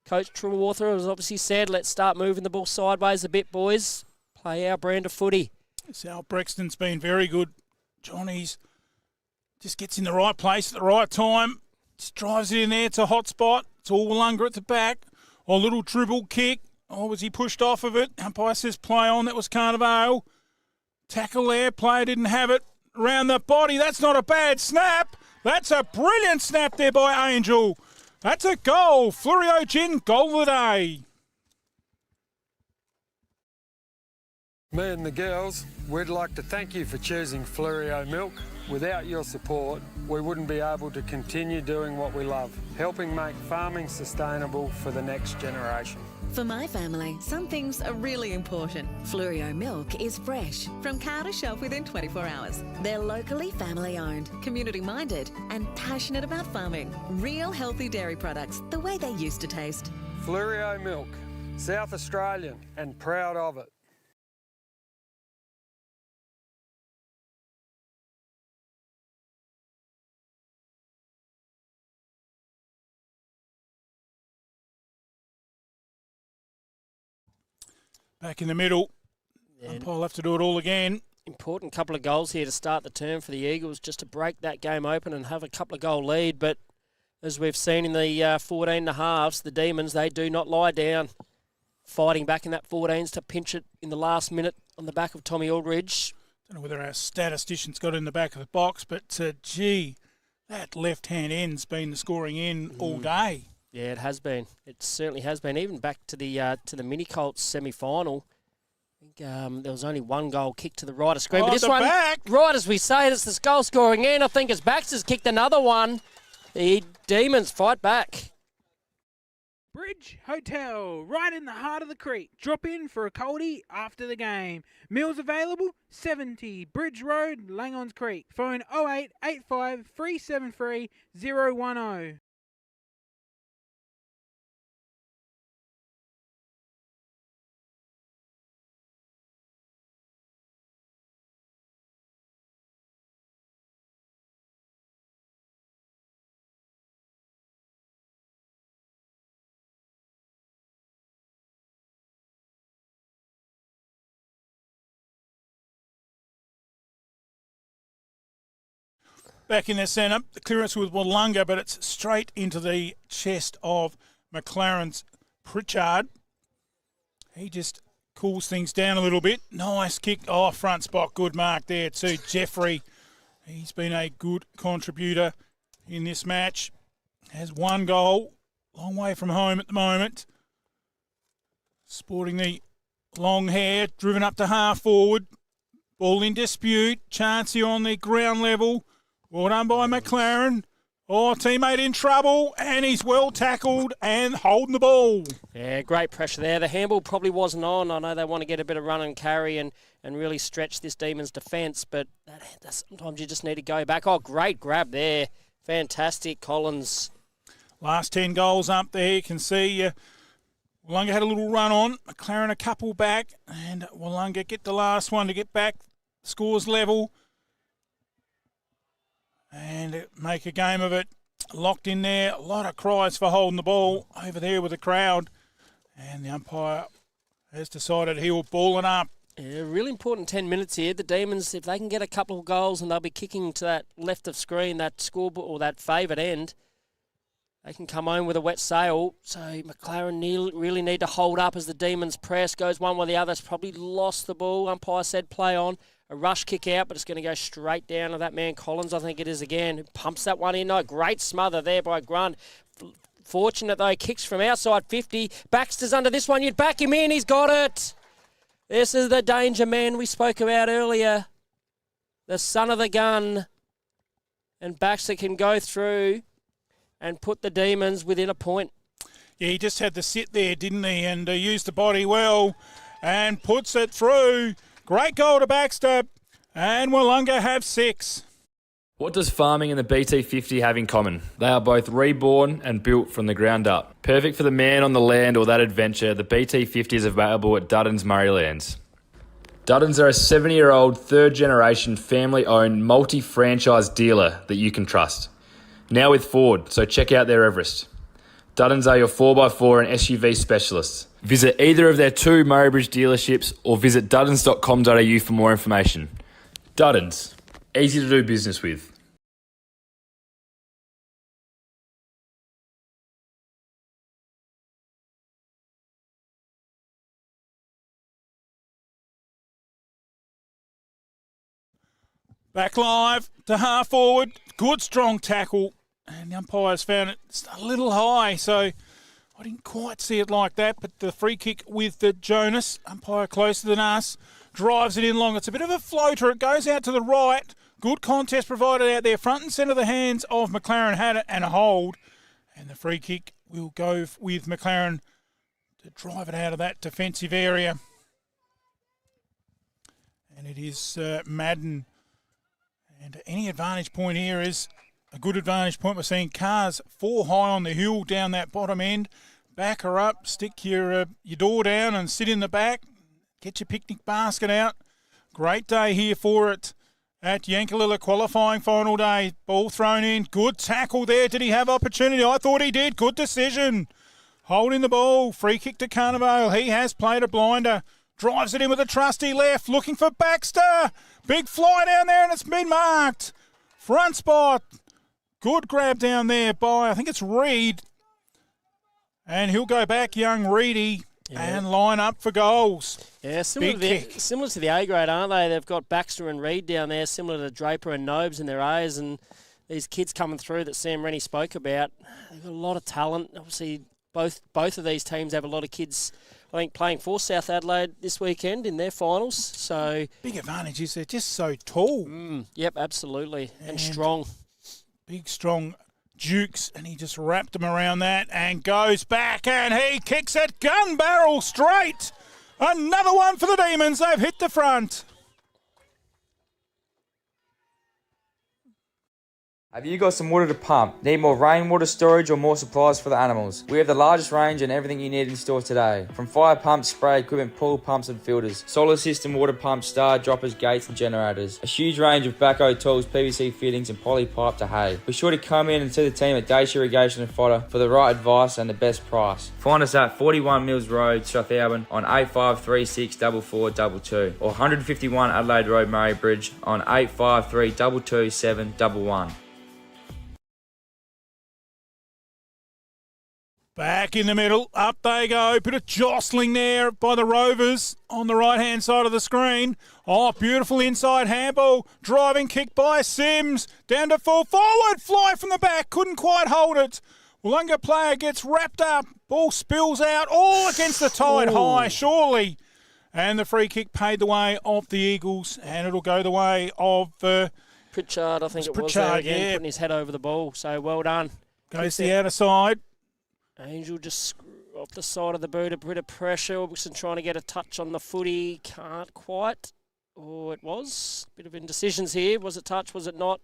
Coach Trewartha has obviously said, let's start moving the ball sideways a bit, boys. Play our brand of footy. Sal Brexton's been very good. Johnny's just gets in the right place at the right time. Just drives it in there. It's a hot spot. It's all Willunga at the back. A little dribble kick. Oh, was he pushed off of it? Umpire says play on. That was Carnivale. Tackle there. Player didn't have it. Around the body. That's not a bad snap. That's a brilliant snap there by Angel. That's a goal. Flurio Gin, goal of the day. Me and the girls, we'd like to thank you for choosing Flurio Milk. Without your support, we wouldn't be able to continue doing what we love, helping make farming sustainable for the next generation. For my family, some things are really important. Flurio milk is fresh, from car to shelf within 24 hours. They're locally family owned, community minded, and passionate about farming. Real healthy dairy products, the way they used to taste. Flurio Milk, South Australian and proud of it. Back in the middle. Umpire will have to do it all again. Important couple of goals here to start the term for the Eagles, just to break that game open and have a couple of goal lead. But as we've seen in the 14 and a halves, the Demons, they do not lie down. Fighting back in that 14s to pinch it in the last minute on the back of Tommy Aldridge. Don't know whether our statistician's got it in the back of the box, but gee, that left-hand end's been the scoring end all day. Yeah, it has been. It certainly has been. Even back to the mini Colts semi-final, I think there was only one goal kicked to the right of screen. Oh, but this one, back. right as we say it, it's the goal scoring end. I think as Baxter's kicked another one, the Demons fight back. Bridge Hotel, right in the heart of the creek. Drop in for a coldie after the game. Meals available, 70 Bridge Road, Langons Creek. Phone 0885 373 010. Back in the centre, the clearance with Willunga, but it's straight into the chest of McLaren's Pritchard. He just cools things down a little bit. Nice kick. Oh, front spot. Good mark there too. Jeffrey, he's been a good contributor in this match. Has one goal. Long way from home at the moment. Sporting the long hair. Driven up to half forward. Ball in dispute. Chancey on the ground level. Well done by McLaren. Oh, teammate in trouble, and he's well tackled and holding the ball. Yeah, great pressure there. The handball probably wasn't on. I know they want to get a bit of run and carry and really stretch this Demons defence, but sometimes you just need to go back. Oh, great grab there. Fantastic, Collins. Last 10 goals up there. You can see Willunga had a little run on. McLaren a couple back, and Willunga get the last one to get back. Scores level. And make a game of it. Locked in there. A lot of cries for holding the ball over there with the crowd. And the umpire has decided he will ball it up. Yeah, really important 10 minutes here. The Demons, if they can get a couple of goals and they'll be kicking to that left of screen, that scoreboard or that favoured end, they can come home with a wet sail. So McLaren really need to hold up as the Demons press. Goes one way or the other. It's probably lost the ball. Umpire said play on. A rush kick out, but it's going to go straight down to that man Collins, I think it is again, who pumps that one in. No, great smother there by Grunt. Fortunate, though, kicks from outside 50. Baxter's under this one. You'd back him in. He's got it. This is the danger man we spoke about earlier. The son of the gun. And Baxter can go through and put the Demons within a point. Yeah, he just had to sit there, didn't he? And used the body well and puts it through. Great goal to Baxter, and Willunga have 6. What does farming and the BT50 have in common? They are both reborn and built from the ground up. Perfect for the man on the land or that adventure, the BT50 is available at Duddon's Murraylands. Duddon's are a 70-year-old, third-generation, family-owned, multi-franchise dealer that you can trust. Now with Ford, so check out their Everest. Duddons are your 4x4 and SUV specialists. Visit either of their 2 Murray dealerships or visit duddons.com.au for more information. Duddons, easy to do business with. Back live to half forward. Good strong tackle. And the umpires found it just a little high, so I didn't quite see it like that. But the free kick with the Jonas, umpire closer than us, drives it in long. It's a bit of a floater. It goes out to the right. Good contest provided out there. Front and centre, the hands of McLaren had it and a hold. And the free kick will go with McLaren to drive it out of that defensive area. And it is Madden. And any advantage point here is a good advantage point. We're seeing cars 4 high on the hill down that bottom end. Back her up, stick your door down and sit in the back. Get your picnic basket out. Great day here for it at Yankalilla qualifying final day. Ball thrown in. Good tackle there. Did he have opportunity? I thought he did. Good decision. Holding the ball. Free kick to Carnivale. He has played a blinder. Drives it in with a trusty left. Looking for Baxter. Big fly down there and it's been marked. Front spot. Good grab down there by, I think it's Reed. And he'll go back, young Reedy, and line up for goals. Yeah, similar to the A grade, aren't they? They've got Baxter and Reed down there, similar to Draper and Nobes in their A's. And these kids coming through that Sam Rennie spoke about, they've got a lot of talent. Obviously, both of these teams have a lot of kids, I think, playing for South Adelaide this weekend in their finals. So big advantage is they're just so tall. Yep, absolutely. And strong. Big, strong Dukes, and he just wrapped him around that and goes back, and he kicks it gun barrel straight. Another one for the Demons. They've hit the front. Have you got some water to pump? Need more rainwater storage or more supplies for the animals? We have the largest range and everything you need in store today. From fire pumps, spray equipment, pool pumps and filters, solar system, water pumps, star droppers, gates and generators. A huge range of backhoe tools, PVC fittings and poly pipe to hay. Be sure to come in and see the team at Dacia Irrigation and Fodder for the right advice and the best price. Find us at 41 Mills Road, Strathalbyn on 8536 4422 or 151 Adelaide Road, Murray Bridge on 853 227 711. Back in the middle, up they go. Bit of jostling there by the Rovers on the right-hand side of the screen. Oh, beautiful inside handball. Driving kick by Sims. Down to full forward. Fly from the back. Couldn't quite hold it. Willunga player gets wrapped up. Ball spills out all against the tide high, surely. And the free kick paid the way of the Eagles, and it'll go the way of Pritchard, I think it was there again, putting his head over the ball. So well done. Goes the outer side. Angel just off the side of the boot, a bit of pressure. Wilson trying to get a touch on the footy. Can't quite. Oh, it was. Bit of indecisions here. Was it touch? Was it not?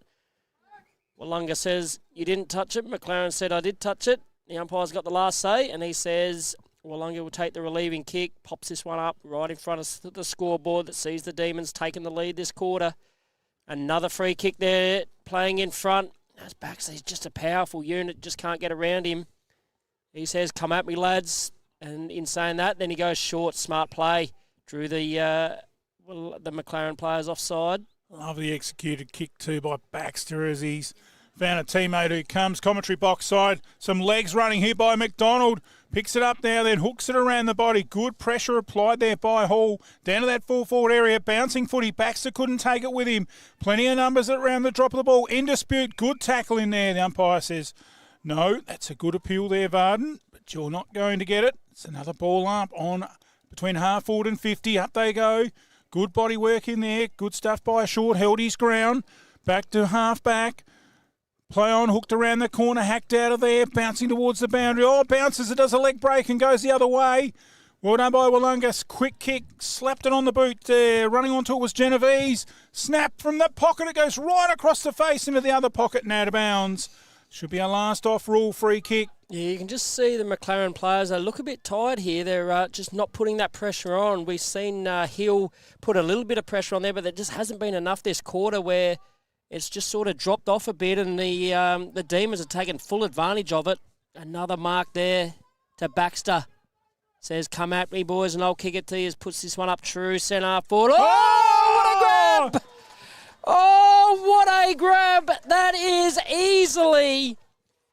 Willunga says, you didn't touch it. McLaren said, I did touch it. The umpire's got the last say, and he says Willunga will take the relieving kick, pops this one up right in front of the scoreboard that sees the Demons taking the lead this quarter. Another free kick there, playing in front. Baxter's just a powerful unit, just can't get around him. He says, come at me, lads. And in saying that, then he goes short, smart play. Drew the McLaren players offside. Lovely executed kick too by Baxter as he's found a teammate who comes. Commentary box side. Some legs running here by McDonald. Picks it up now, then hooks it around the body. Good pressure applied there by Hall. Down to that full forward area. Bouncing footy. Baxter couldn't take it with him. Plenty of numbers around the drop of the ball. In dispute. Good tackle in there, the umpire says. No, that's a good appeal there, Varden, but you're not going to get it. It's another ball up on between half forward and 50. Up they go. Good body work in there. Good stuff by Short. Held his ground. Back to half back. Play on, hooked around the corner, hacked out of there, bouncing towards the boundary. Oh, bounces, it does a leg break and goes the other way. Well done by Willunga. Quick kick, slapped it on the boot there. Running onto it was Genovese. Snap from the pocket. It goes right across the face into the other pocket and out of bounds. Should be a last off rule free kick. Yeah, you can just see the McLaren players, they look a bit tired here. They're just not putting that pressure on. We've seen Hill put a little bit of pressure on there, but there just hasn't been enough this quarter where it's just sort of dropped off a bit, and the Demons are taking full advantage of it. Another mark there to Baxter. Says, come at me, boys, and I'll kick it to you. Puts this one up true centre forward. Oh, what a grab! Oh, what a grab! That is easily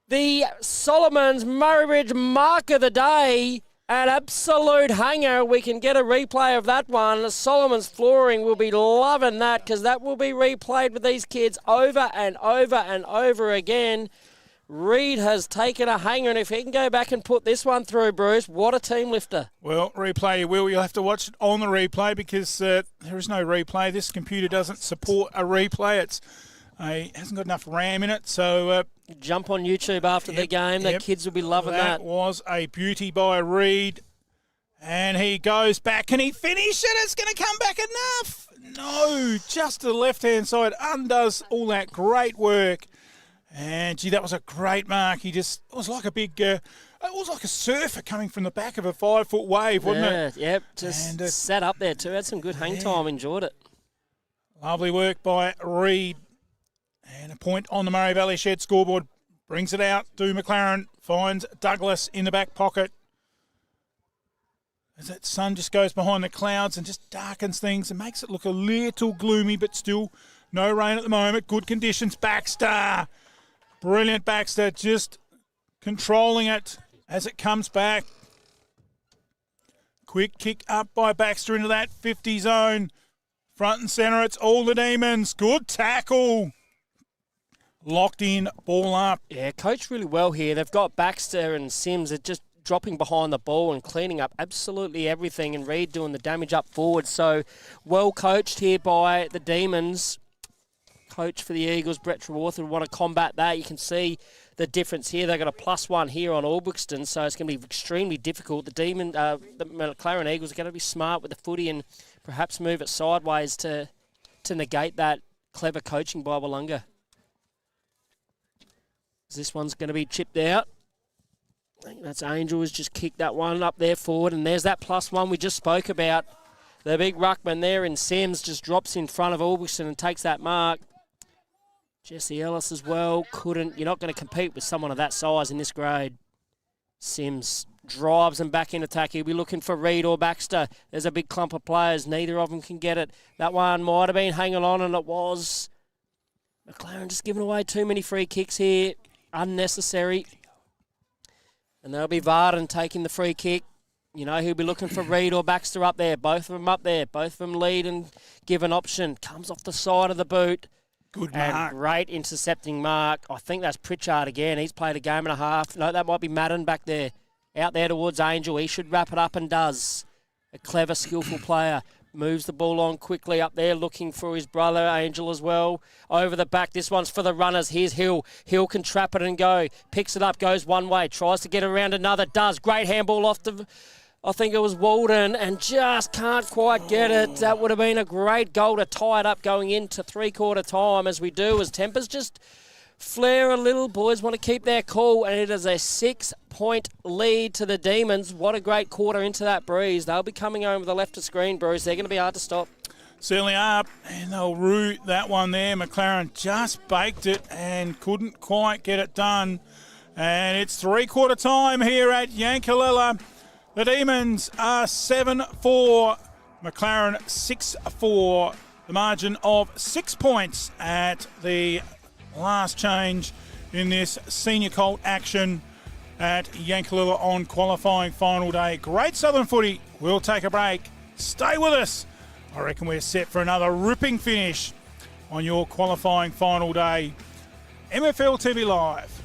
the Solomon's Murray mark of the day. An absolute hanger. We can get a replay of that one. Solomon's Flooring will be loving that because that will be replayed with these kids over and over and over again. Reed has taken a hanger, and if he can go back and put this one through, Bruce, what a team lifter. Well, replay you will. You'll have to watch it on the replay because there is no replay. This computer doesn't support a replay. It hasn't got enough RAM in it, so... Jump on YouTube after the game. The kids will be loving that. That was a beauty by Reed. And he goes back. Can he finish it? It's going to come back enough. No, just to the left-hand side. Undoes all that great work. And, gee, that was a great mark. It was like a big... it was like a surfer coming from the back of a 5-foot wave, wasn't it? Yep, just sat up there too. Had some good hang time. Enjoyed it. Lovely work by Reed. And a point on the Murray Valley Shed scoreboard. Brings it out to McLaren. Finds Douglas in the back pocket. As that sun just goes behind the clouds and just darkens things and makes it look a little gloomy, but still no rain at the moment. Good conditions. Baxter. Brilliant Baxter. Just controlling it as it comes back. Quick kick up by Baxter into that 50 zone. Front and centre. It's all the Demons. Good tackle. Locked in, ball up. Yeah, coached really well here. They've got Baxter and Sims are just dropping behind the ball and cleaning up absolutely everything, and Reed doing the damage up forward. So well coached here by the Demons. Coach for the Eagles, Brett Trewartha, would want to combat that. You can see the difference here. They've got a +1 here on Albuxton, so it's going to be extremely difficult. The McLaren Eagles are going to be smart with the footy and perhaps move it sideways to negate that clever coaching by Willunga. This one's going to be chipped out. I think that's Angel has just kicked that one up there forward, and there's that +1 we just spoke about. The big ruckman there in Sims just drops in front of Albuquerque and takes that mark. Jesse Ellis as well couldn't. You're not going to compete with someone of that size in this grade. Sims drives them back in attack. He'll be looking for Reed or Baxter. There's a big clump of players. Neither of them can get it. That one might have been hanging on, and it was. McLaren just giving away too many free kicks here. Unnecessary. And there'll be Varden taking the free kick. You know, he'll be looking for Reed or Baxter up there. Both of them up there. Both of them lead and give an option. Comes off the side of the boot. Good mark. And great intercepting mark. I think that's Pritchard again. He's played a game and a half. No, that might be Madden back there. Out there towards Angel. He should wrap it up and does. A clever, skillful player. Moves the ball on quickly up there, looking for his brother, Angel, as well. Over the back, this one's for the runners. Here's Hill. Hill can trap it and go. Picks it up, goes one way, tries to get around another, does. Great handball off the, I think it was Walden, and just can't quite get it. That would have been a great goal to tie it up going into three-quarter time, as we do, as tempers just flare a little. Boys want to keep their cool, and it is a 6-point lead to the Demons. What a great quarter into that breeze. They'll be coming over the left of screen, Bruce. They're going to be hard to stop. Certainly are, and they'll root that one there. McLaren just baked it and couldn't quite get it done. And it's three-quarter time here at Yankalilla. The Demons are 7-4, McLaren 6-4. The margin of 6 points at the last change in this senior Colt action at Yankalilla on qualifying final day. Great Southern footy. We'll take a break. Stay with us. I reckon we're set for another ripping finish on your qualifying final day. MFLTV Live.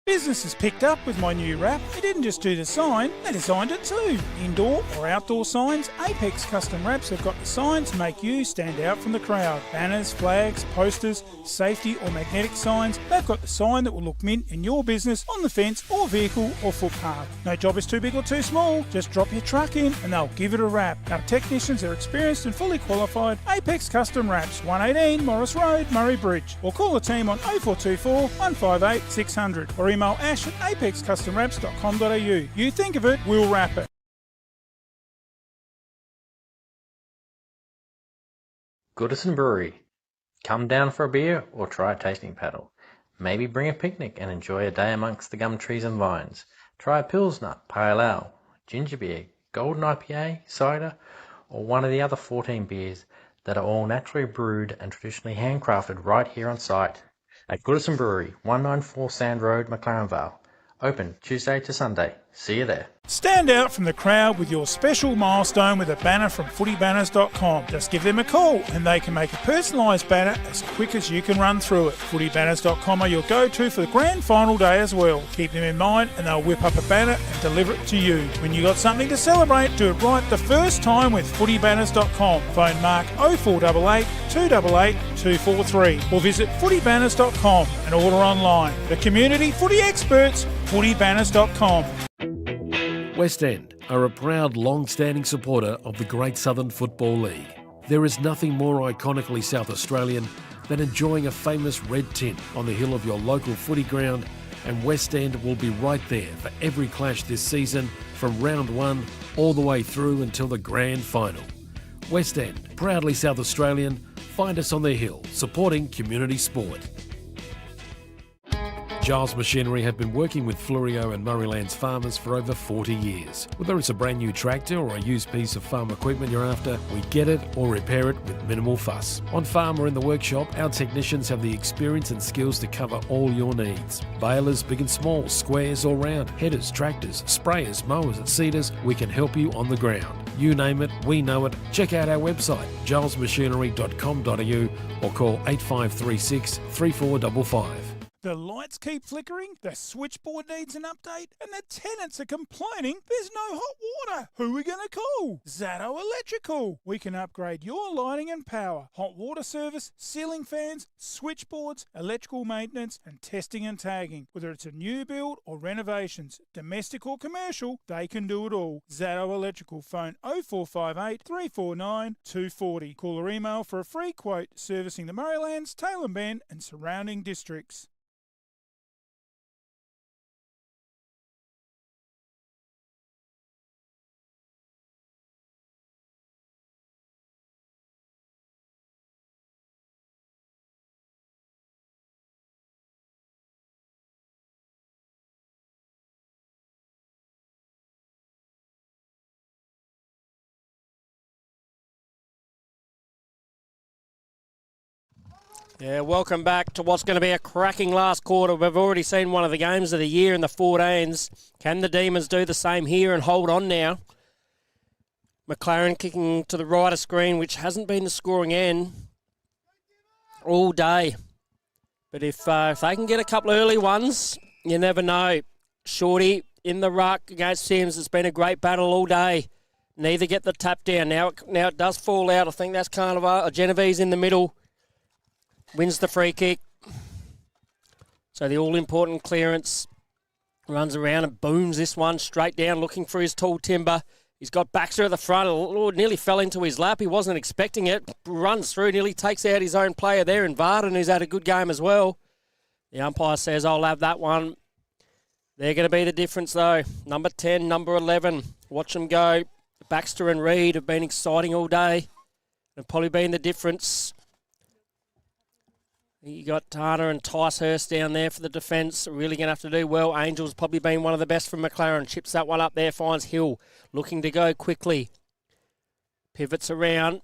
Business has picked up with my new wrap. They didn't just do the sign, they designed it too. Indoor or outdoor signs, Apex Custom Wraps have got the signs to make you stand out from the crowd. Banners, flags, posters, safety or magnetic signs, they've got the sign that will look mint in your business, on the fence or vehicle or footpath. No job is too big or too small, just drop your truck in and they'll give it a wrap. Our technicians are experienced and fully qualified. Apex Custom Wraps, 118 Morris Road, Murray Bridge. Or call the team on 0424 158 600 or email ash at apexcustomwraps.com.au. You think of it, we'll wrap it. Goodison Brewery. Come down for a beer or try a tasting paddle. Maybe bring a picnic and enjoy a day amongst the gum trees and vines. Try a Pilsner, Pale Ale, Ginger Beer, Golden IPA, cider, or one of the other 14 beers that are all naturally brewed and traditionally handcrafted right here on site at Goodison Brewery, 194 Sand Road, McLaren Vale. Open Tuesday to Sunday. See you there. Stand out from the crowd with your special milestone with a banner from footybanners.com. Just give them a call and they can make a personalised banner as quick as you can run through it. Footybanners.com are your go-to for the grand final day as well. Keep them in mind and they'll whip up a banner and deliver it to you. When you got something to celebrate, do it right the first time with footybanners.com. Phone Mark 0488 288 243 or visit footybanners.com and order online. The community footy experts, footybanners.com. West End are a proud, long-standing supporter of the Great Southern Football League. There is nothing more iconically South Australian than enjoying a famous red tint on the hill of your local footy ground, and West End will be right there for every clash this season, from round one all the way through until the grand final. West End, proudly South Australian, find us on the hill, supporting community sport. Giles Machinery have been working with Flurio and Murraylands farmers for over 40 years. Whether it's a brand new tractor or a used piece of farm equipment you're after, we get it or repair it with minimal fuss. On farm or in the workshop, our technicians have the experience and skills to cover all your needs. Balers, big and small, squares or round, headers, tractors, sprayers, mowers and seeders, we can help you on the ground. You name it, we know it. Check out our website, gilesmachinery.com.au, or call 8536 3455. The lights keep flickering, the switchboard needs an update, and the tenants are complaining there's no hot water. Who are we going to call? Zato Electrical. We can upgrade your lighting and power, hot water service, ceiling fans, switchboards, electrical maintenance, and testing and tagging. Whether it's a new build or renovations, domestic or commercial, they can do it all. Zato Electrical. Phone 0458 349 240. Call or email for a free quote servicing the Murraylands, Tailem Bend, and surrounding districts. Yeah, welcome back to what's going to be a cracking last quarter. We've already seen one of the games of the year in the 14s. Can the Demons do the same here and hold on now? McLaren kicking to the right of screen, which hasn't been the scoring end all day. But if they can get a couple of early ones, you never know. Shorty in the ruck against Sims. It's been a great battle all day. Neither get the tap down. Now it does fall out. I think that's kind of a Genovese in the middle. Wins the free kick. So the all-important clearance runs around and booms this one straight down, looking for his tall timber. He's got Baxter at the front. Lord nearly fell into his lap. He wasn't expecting it. Runs through, nearly takes out his own player there in Varden, who's had a good game as well. The umpire says, I'll have that one. They're going to be the difference, though. Number 10, number 11. Watch them go. Baxter and Reid have been exciting all day. They've probably been the difference. You got Tana and Ticehurst down there for the defence. Really going to have to do well. Angel's probably been one of the best from McLaren. Chips that one up there, finds Hill. Looking to go quickly. Pivots around.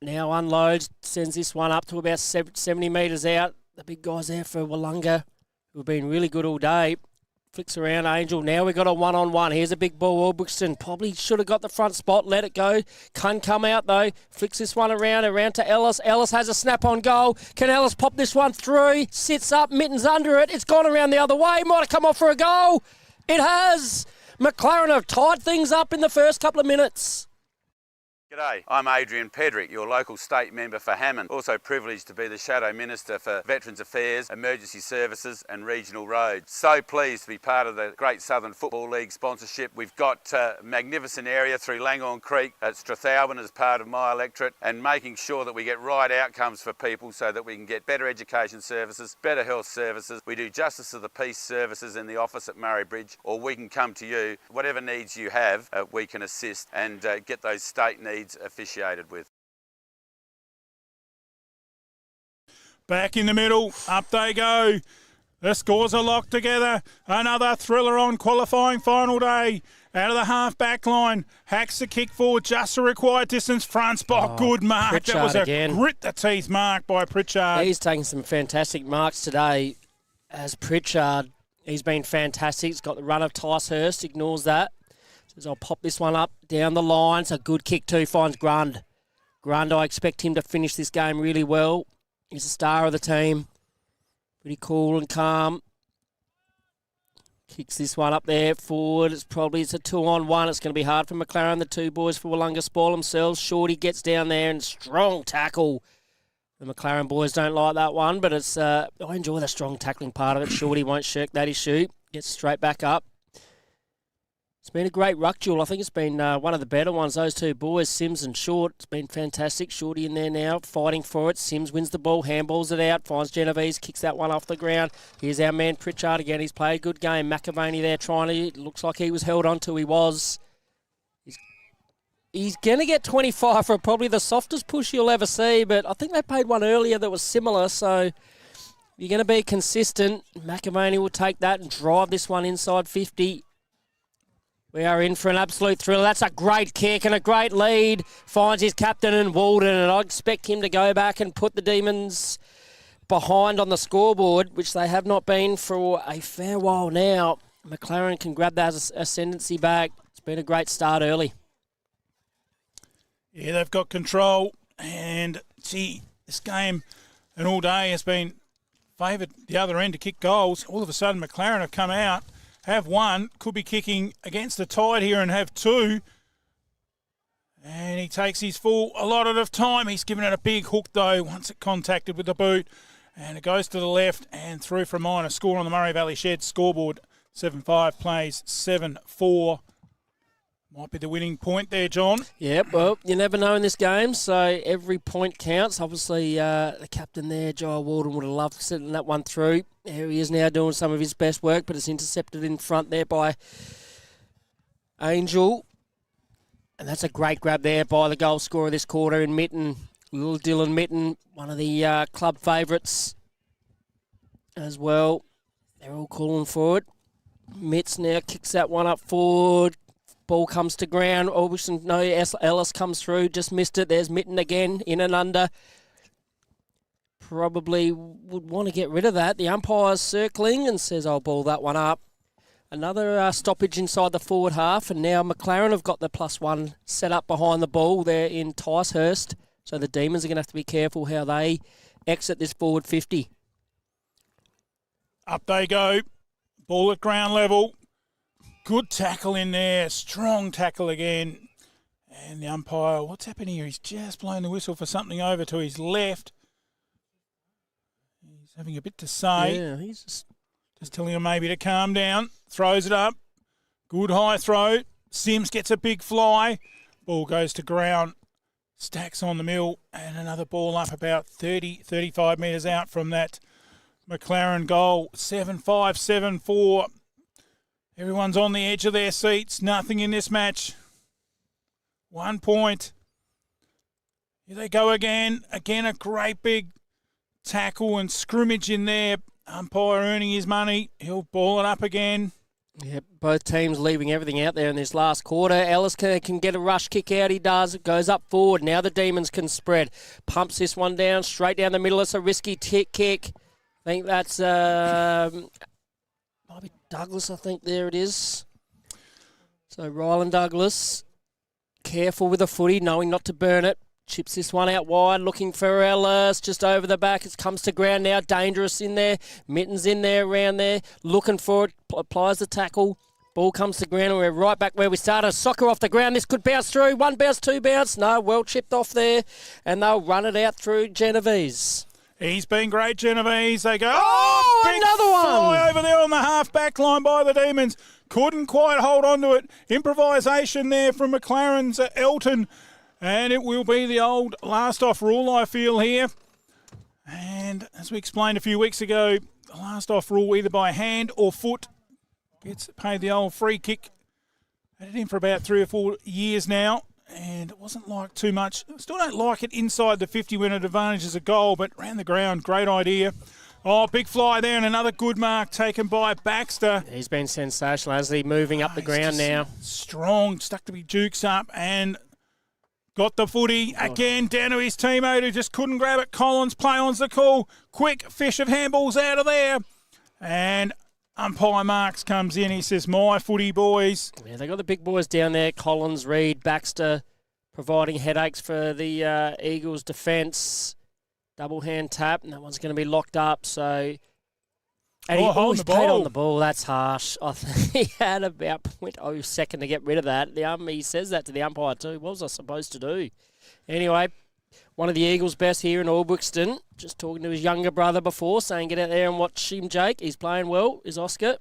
Now unloads. Sends this one up to about 70 metres out. The big guys there for Willunga, who have been really good all day. Flicks around Angel. Now we've got a one-on-one. Here's a big ball. Albrechtson probably should have got the front spot. Let it go. Can't come out, though. Flicks this one around to Ellis. Ellis has a snap-on goal. Can Ellis pop this one through? Sits up. Mittens under it. It's gone around the other way. Might have come off for a goal. It has. McLaren have tied things up in the first couple of minutes. G'day, I'm Adrian Pedrick, your local state member for Hammond. Also privileged to be the Shadow Minister for Veterans Affairs, Emergency Services and Regional Roads. So pleased to be part of the Great Southern Football League sponsorship. We've got a magnificent area through Langhorne Creek at Strathalbyn as part of my electorate, and making sure that we get right outcomes for people so that we can get better education services, better health services. We do Justice of the Peace services in the office at Murray Bridge, or we can come to you. Whatever needs you have, we can assist and get those state needs officiated with. Back in the middle, up they go. The scores are locked together. Another thriller on qualifying final day. Out of the half-back line. Hacks the kick forward, just the required distance. Front spot, good mark. Pritchard that was a again. grit-the-teeth mark by Pritchard. He's taking some fantastic marks today as Pritchard. He's been fantastic. He's got the run of Ticehurst, ignores that. Says, I'll pop this one up down the line. It's a good kick too, finds Grund. Grund, I expect him to finish this game really well. He's the star of the team. Pretty cool and calm. Kicks this one up there forward. It's a 2-on-1. It's going to be hard for McLaren. The two boys for Willunga spoil themselves. Shorty gets down there and strong tackle. The McLaren boys don't like that one, but it's I enjoy the strong tackling part of it. Shorty won't shirk that issue. Gets straight back up. It's been a great ruck duel. I think it's been one of the better ones. Those two boys, Sims and Short, it's been fantastic. Shorty in there now, fighting for it. Sims wins the ball, handballs it out, finds Genovese, kicks that one off the ground. Here's our man Pritchard again. He's played a good game. McAvaney there trying to, looks like he was held on to. He was. He's going to get 25 for probably the softest push you'll ever see, but I think they played one earlier that was similar, so you're going to be consistent. McAvaney will take that and drive this one inside 50. We are in for an absolute thriller. That's a great kick and a great lead. Finds his captain in Walden, and I expect him to go back and put the Demons behind on the scoreboard, which they have not been for a fair while now. McLaren can grab that ascendancy back. It's been a great start early. Yeah, they've got control, and gee, this game and all day has been favoured the other end to kick goals. All of a sudden, McLaren have come out. Have one, could be kicking against the tide here and have two. And he takes his full allotted of time. He's given it a big hook, though, once it contacted with the boot. And it goes to the left and through for a minor score on the Murray Valley Shed scoreboard. 7-5 plays 7-4. Might be the winning point there, John. Yep, well, you never know in this game, so every point counts. Obviously, the captain there, Joel Walden, would have loved sending that one through. There he is now doing some of his best work, but it's intercepted in front there by Angel. And that's a great grab there by the goal scorer this quarter in Mitten. Little Dylan Mitten, one of the club favourites as well. They're all calling for it. Mitts now kicks that one up forward. Ball comes to ground. Albrechtson, no, Ellis comes through. Just missed it. There's Mitten again, in and under. Probably would want to get rid of that. The umpire's circling and says, I'll ball that one up. Another stoppage inside the forward half, and now McLaren have got the +1 set up behind the ball there in Ticehurst. So the Demons are going to have to be careful how they exit this forward 50. Up they go. Ball at ground level. Good tackle in there. Strong tackle again. And the umpire, what's happening here? He's just blown the whistle for something over to his left. He's having a bit to say. Yeah, he's just telling him maybe to calm down. Throws it up. Good high throw. Sims gets a big fly. Ball goes to ground. Stacks on the mill. And another ball up about 30, 35 metres out from that McLaren goal. 7-5, 7-4. Everyone's on the edge of their seats. Nothing in this match. 1 point. Here they go again. Again, a great big tackle and scrimmage in there. Umpire earning his money. He'll ball it up again. Yep, both teams leaving everything out there in this last quarter. Ellis can get a rush kick out. He does. It goes up forward. Now the Demons can spread. Pumps this one down, straight down the middle. It's a risky kick. I think that's... might Douglas, I think there it is. So Ryland Douglas, careful with the footy, knowing not to burn it. Chips this one out wide, looking for Ellis, just over the back. It comes to ground now, dangerous in there. Mitten's in there, around there, looking for it, applies the tackle. Ball comes to ground, and we're right back where we started. Soccer off the ground, this could bounce through. One bounce, two bounce. No, well chipped off there, and they'll run it out through Genovese. He's been great, Genovese. They go, big another one! Fly over there on the half-back line by the Demons. Couldn't quite hold on to it. Improvisation there from McLaren's Elton. And it will be the old last-off rule, I feel, here. And as we explained a few weeks ago, the last-off rule either by hand or foot gets paid the old free kick. Had it in for about 3 or 4 years now. And it wasn't like too much. Still don't like it inside the 50 when it advantages a goal, but around the ground, great idea. Oh, big fly there and another good mark taken by Baxter. He's been sensational, hasn't he? Moving up the ground now. Strong, stuck to be Dukes up and got the footy again down to his teammate who just couldn't grab it. Collins, play on's the call. Quick fish of handballs out of there. And umpire Marks comes in. He says, my footy, boys. Yeah, they got the big boys down there. Collins, Reid, Baxter providing headaches for the Eagles' defence. Double hand tap, and that one's going to be locked up. So, and he's paid on the ball. That's harsh. I think he had about 0.0 second to get rid of that. He says that to the umpire too. What was I supposed to do? Anyway, one of the Eagles' best here in Albuxton. Just talking to his younger brother before, saying get out there and watch him, Jake. He's playing well, is Oscar.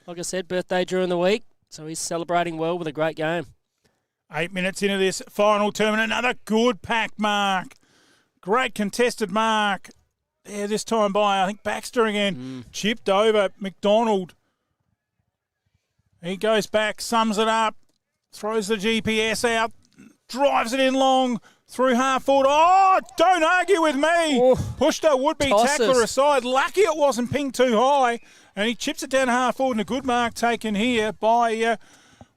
Like I said, birthday during the week, so he's celebrating well with a great game. 8 minutes into this final term, another good pack mark. Great contested mark. Yeah, this time by, I think, Baxter again. Chipped over McDonald. He goes back, sums it up, throws the GPS out, drives it in long, through half forward. Oh, don't argue with me. Ooh, pushed a would-be tackler aside. Lucky it wasn't pinged too high. And he chips it down half forward, and a good mark taken here by,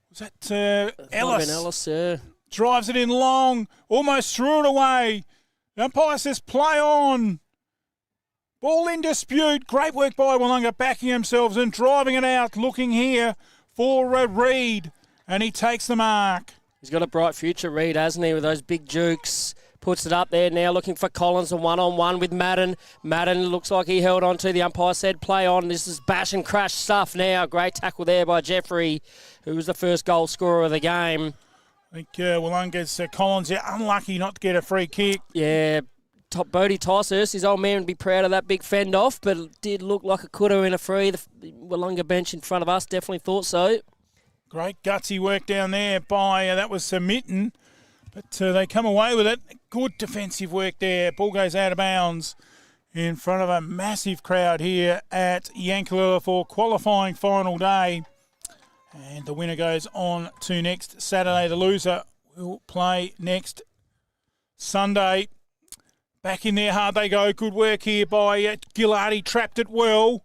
was that Ellis? Ellis, yeah. Drives it in long, almost threw it away. The umpire says play on. Ball in dispute. Great work by Willunga, backing themselves and driving it out, looking here for Reid. And he takes the mark. He's got a bright future, Reid, hasn't he, with those big jukes. Puts it up there now, looking for Collins, a one-on-one with Madden. Madden looks like he held on to. The umpire said play on. This is bash and crash stuff now. Great tackle there by Jeffrey, who was the first goal scorer of the game. I think Willunga's Collins unlucky not to get a free kick. Yeah, Bodie Ticehurst, his old man would be proud of that big fend off, but it did look like it could have been a free. The Willunga bench in front of us definitely thought so. Great gutsy work down there by, that was Mitten, but they come away with it. Good defensive work there. Ball goes out of bounds in front of a massive crowd here at Yankalilla for qualifying final day. And the winner goes on to next Saturday. The loser will play next Sunday. Back in there, hard they go. Good work here by Gilardi. Trapped it well.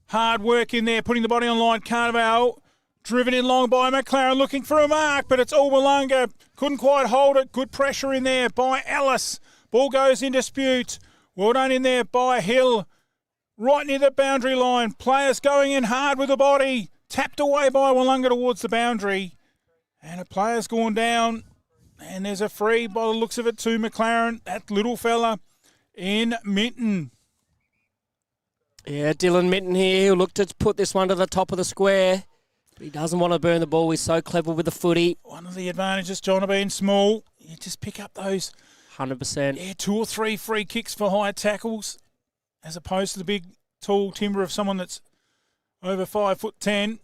Hard work in there, putting the body on line. Carnival driven in long by McLaren, looking for a mark, but it's all Willunga. Couldn't quite hold it. Good pressure in there by Ellis. Ball goes in dispute. Well done in there by Hill. Right near the boundary line. Players going in hard with the body. Tapped away by Willunga towards the boundary. And a player's gone down. And there's a free by the looks of it to McLaren. That little fella in Mitten. Yeah, Dylan Mitten here. He'll look to put this one to the top of the square. But he doesn't want to burn the ball. He's so clever with the footy. One of the advantages, John, of being small. You just pick up those 100%. Yeah, 2 or 3 free kicks for high tackles, as opposed to the big, tall timber of someone that's over 5'10".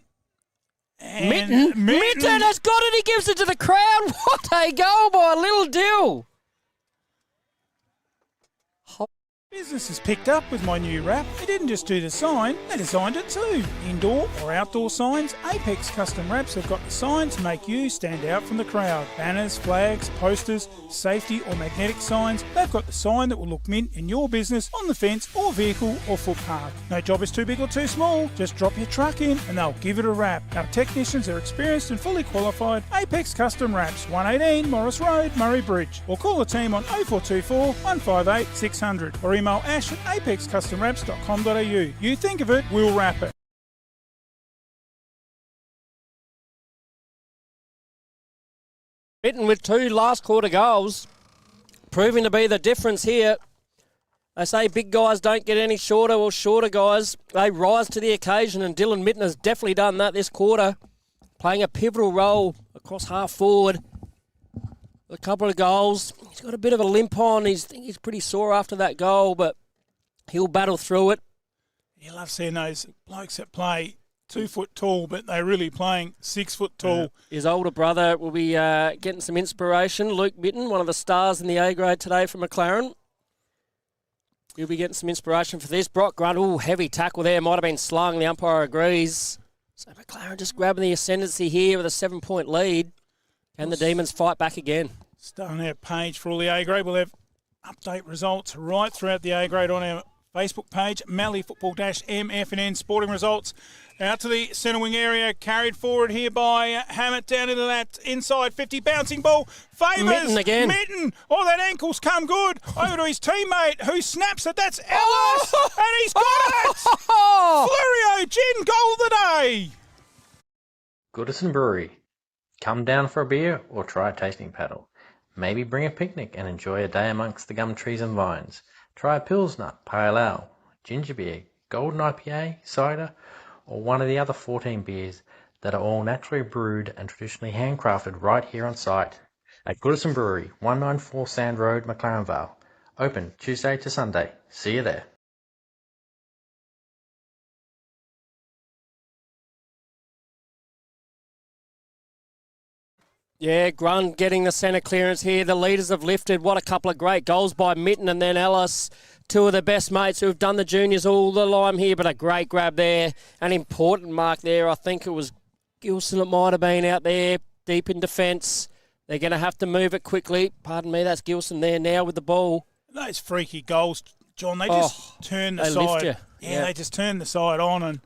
Mitten has got it. He gives it to the crowd. What a goal by Little Dill. Business is picked up with my new wrap. They didn't just do the sign, they designed it too. Indoor or outdoor signs, Apex Custom Wraps have got the sign to make you stand out from the crowd. Banners, flags, posters, safety or magnetic signs, they've got the sign that will look mint in your business, on the fence or vehicle or footpath. No job is too big or too small, just drop your truck in and they'll give it a wrap. Our technicians are experienced and fully qualified. Apex Custom Wraps, 118 Morris Road, Murray Bridge. Or call the team on 0424 158 600 or email ash@apexcustomwraps.com.au. You think of it, we'll wrap it. Mitten with 2 last quarter goals, proving to be the difference here. They say big guys don't get any shorter, or shorter guys, they rise to the occasion, and Dylan Mitten has definitely done that this quarter, playing a pivotal role across half forward. A couple of goals. He's got a bit of a limp on. I think he's pretty sore after that goal, but he'll battle through it. You love seeing those blokes that play 2 foot tall, but they're really playing 6 foot tall. His older brother will be getting some inspiration. Luke Mitten, one of the stars in the A grade today from McLaren. He'll be getting some inspiration for this. Brock Grunt, heavy tackle there. Might have been slung. The umpire agrees. So McLaren just grabbing the ascendancy here with a 7-point lead. Can the Demons fight back again? Starting our page for all the A grade. We'll have update results right throughout the A grade on our Facebook page, Mallee Football-MFN Sporting Results. Out to the centre wing area, carried forward here by Hammett, down into that inside 50, bouncing ball, favours Mitten again. Mitten. Oh, that ankle's come good. Over to his teammate who snaps it. That's Ellis, and he's got it. Flurio Gin, goal of the day. Goodison Brewery. Come down for a beer or try a tasting paddle. Maybe bring a picnic and enjoy a day amongst the gum trees and vines. Try a Pilsner, Pale Ale, Ginger Beer, Golden IPA, cider, or one of the other 14 beers that are all naturally brewed and traditionally handcrafted right here on site at Goodison Brewery, 194 Sand Road, McLaren Vale. Open Tuesday to Sunday. See you there. Yeah, Grund getting the centre clearance here. The leaders have lifted. What a couple of great goals by Mitten and then Ellis. 2 of the best mates who have done the juniors all the time here, but a great grab there. An important mark there. I think it was Gilson that might have been out there deep in defence. They're going to have to move it quickly. Pardon me, that's Gilson there now with the ball. Those freaky goals, John, they just turn the they side. lift you. Yeah, they just turn the side on and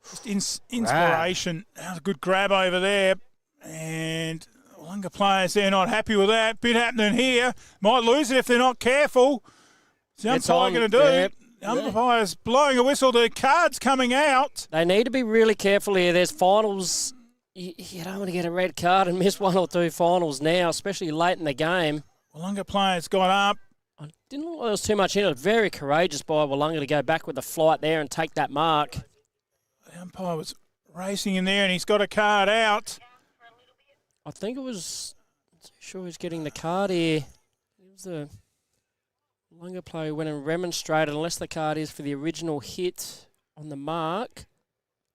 just inspiration. That was a good grab over there. And Willunga players, they're not happy with that. Bit happening here. Might lose it if they're not careful. What's the umpire going to do? Yeah. The umpire's blowing a whistle. The card's coming out. They need to be really careful here. There's finals. You don't want to get a red card and miss 1 or 2 finals now, especially late in the game. Willunga players got up. I didn't look like there was too much in it. Very courageous by Willunga to go back with the flight there and take that mark. The umpire was racing in there and he's got a card out. I think it was, I'm not sure he's getting the card here. It was the Willunga player who went and remonstrated, unless the card is for the original hit on the mark.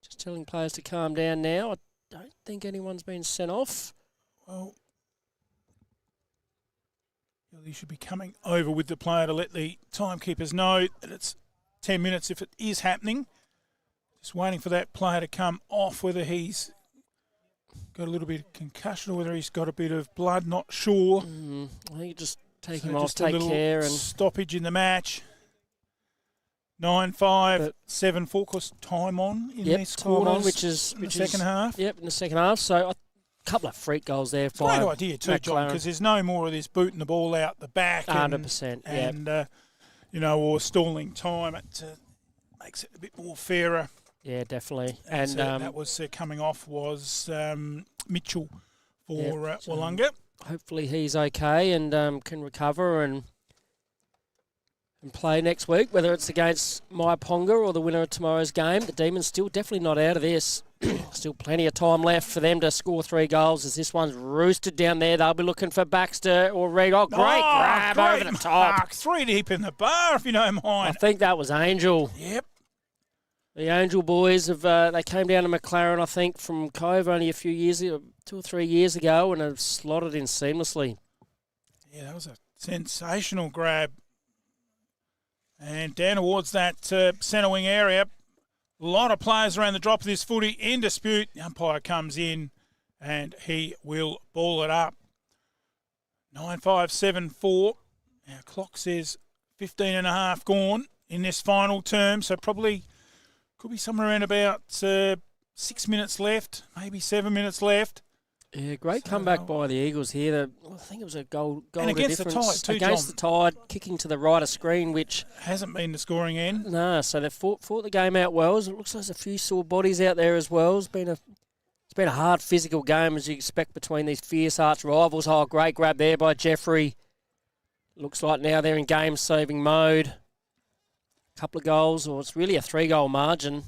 Just telling players to calm down now. I don't think anyone's been sent off. Well, you should be coming over with the player to let the timekeepers know that it's 10 minutes if it is happening. Just waiting for that player to come off, whether he's got a little bit of concussion or whether he's got a bit of blood, not sure. I think you just take So him off, just a take little care. And stoppage in the match. 9-5, 7-4, because time on in this time quarter, on, which is the second half. Yep, in the second half. So a couple of freak goals there. Great idea too, John, because there's no more of this booting the ball out the back. 100%, and or stalling time. It makes it a bit more fairer. Yeah, definitely. And And that was coming off was Mitchell for Willunga. Hopefully he's okay and can recover and play next week, whether it's against Maiponga or the winner of tomorrow's game. The Demons still definitely not out of this. Still plenty of time left for them to score 3 goals as this one's roosted down there. They'll be looking for Baxter or Reed. Oh, great grab over the top. Mark, 3 deep in the bar, if you don't mind. I think that was Angel. Yep. The Angel boys have they came down to McLaren, I think, from Cove only a few years, 2 or 3 years ago, and have slotted in seamlessly. Yeah, that was a sensational grab. And down towards that centre wing area, a lot of players around the drop of this footy in dispute. The umpire comes in and he will ball it up. 9-5, 7-4. Our clock says 15 and a half gone in this final term, so probably could be somewhere around about 6 minutes left, maybe 7 minutes left. Yeah, great comeback by the Eagles here. I think it was a goal and against the Tide too, against the Tide, kicking to the right of screen, which hasn't been the scoring end. No, so they've fought the game out well. It looks like there's a few sore bodies out there as well. It's been a It's been a hard physical game, as you expect, between these fierce arch rivals. Oh, great grab there by Jeffrey. Looks like now they're in game-saving mode. Couple of goals, or it's really a 3-goal margin.